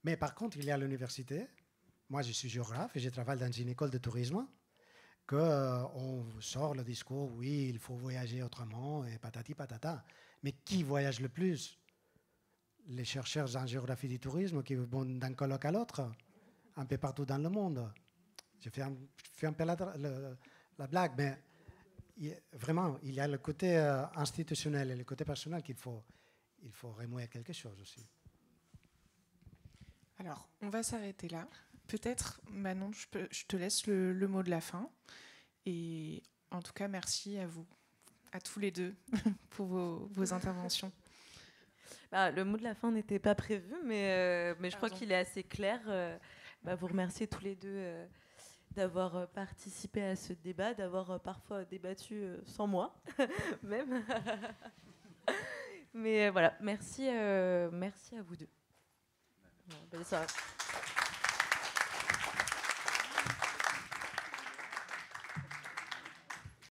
Mais par contre, il y a l'université. Moi, je suis géographe et je travaille dans une école de tourisme. On sort le discours, oui, il faut voyager autrement, et patati patata. Mais qui voyage le plus? Les chercheurs en géographie du tourisme qui vont d'un colloque à l'autre, un peu partout dans le monde. Je fais un peu la blague, mais vraiment, il y a le côté institutionnel et le côté personnel il faut remuer quelque chose aussi. Alors, on va s'arrêter là. Peut-être, Manon, je te laisse le mot de la fin. Et en tout cas, merci à vous, à tous les deux, pour vos interventions. Le mot de la fin n'était pas prévu, mais je crois qu'il est assez clair. Vous remerciez tous les deux d'avoir participé à ce débat, d'avoir parfois débattu sans moi, même. Mais voilà, merci à vous deux. Belle soirée.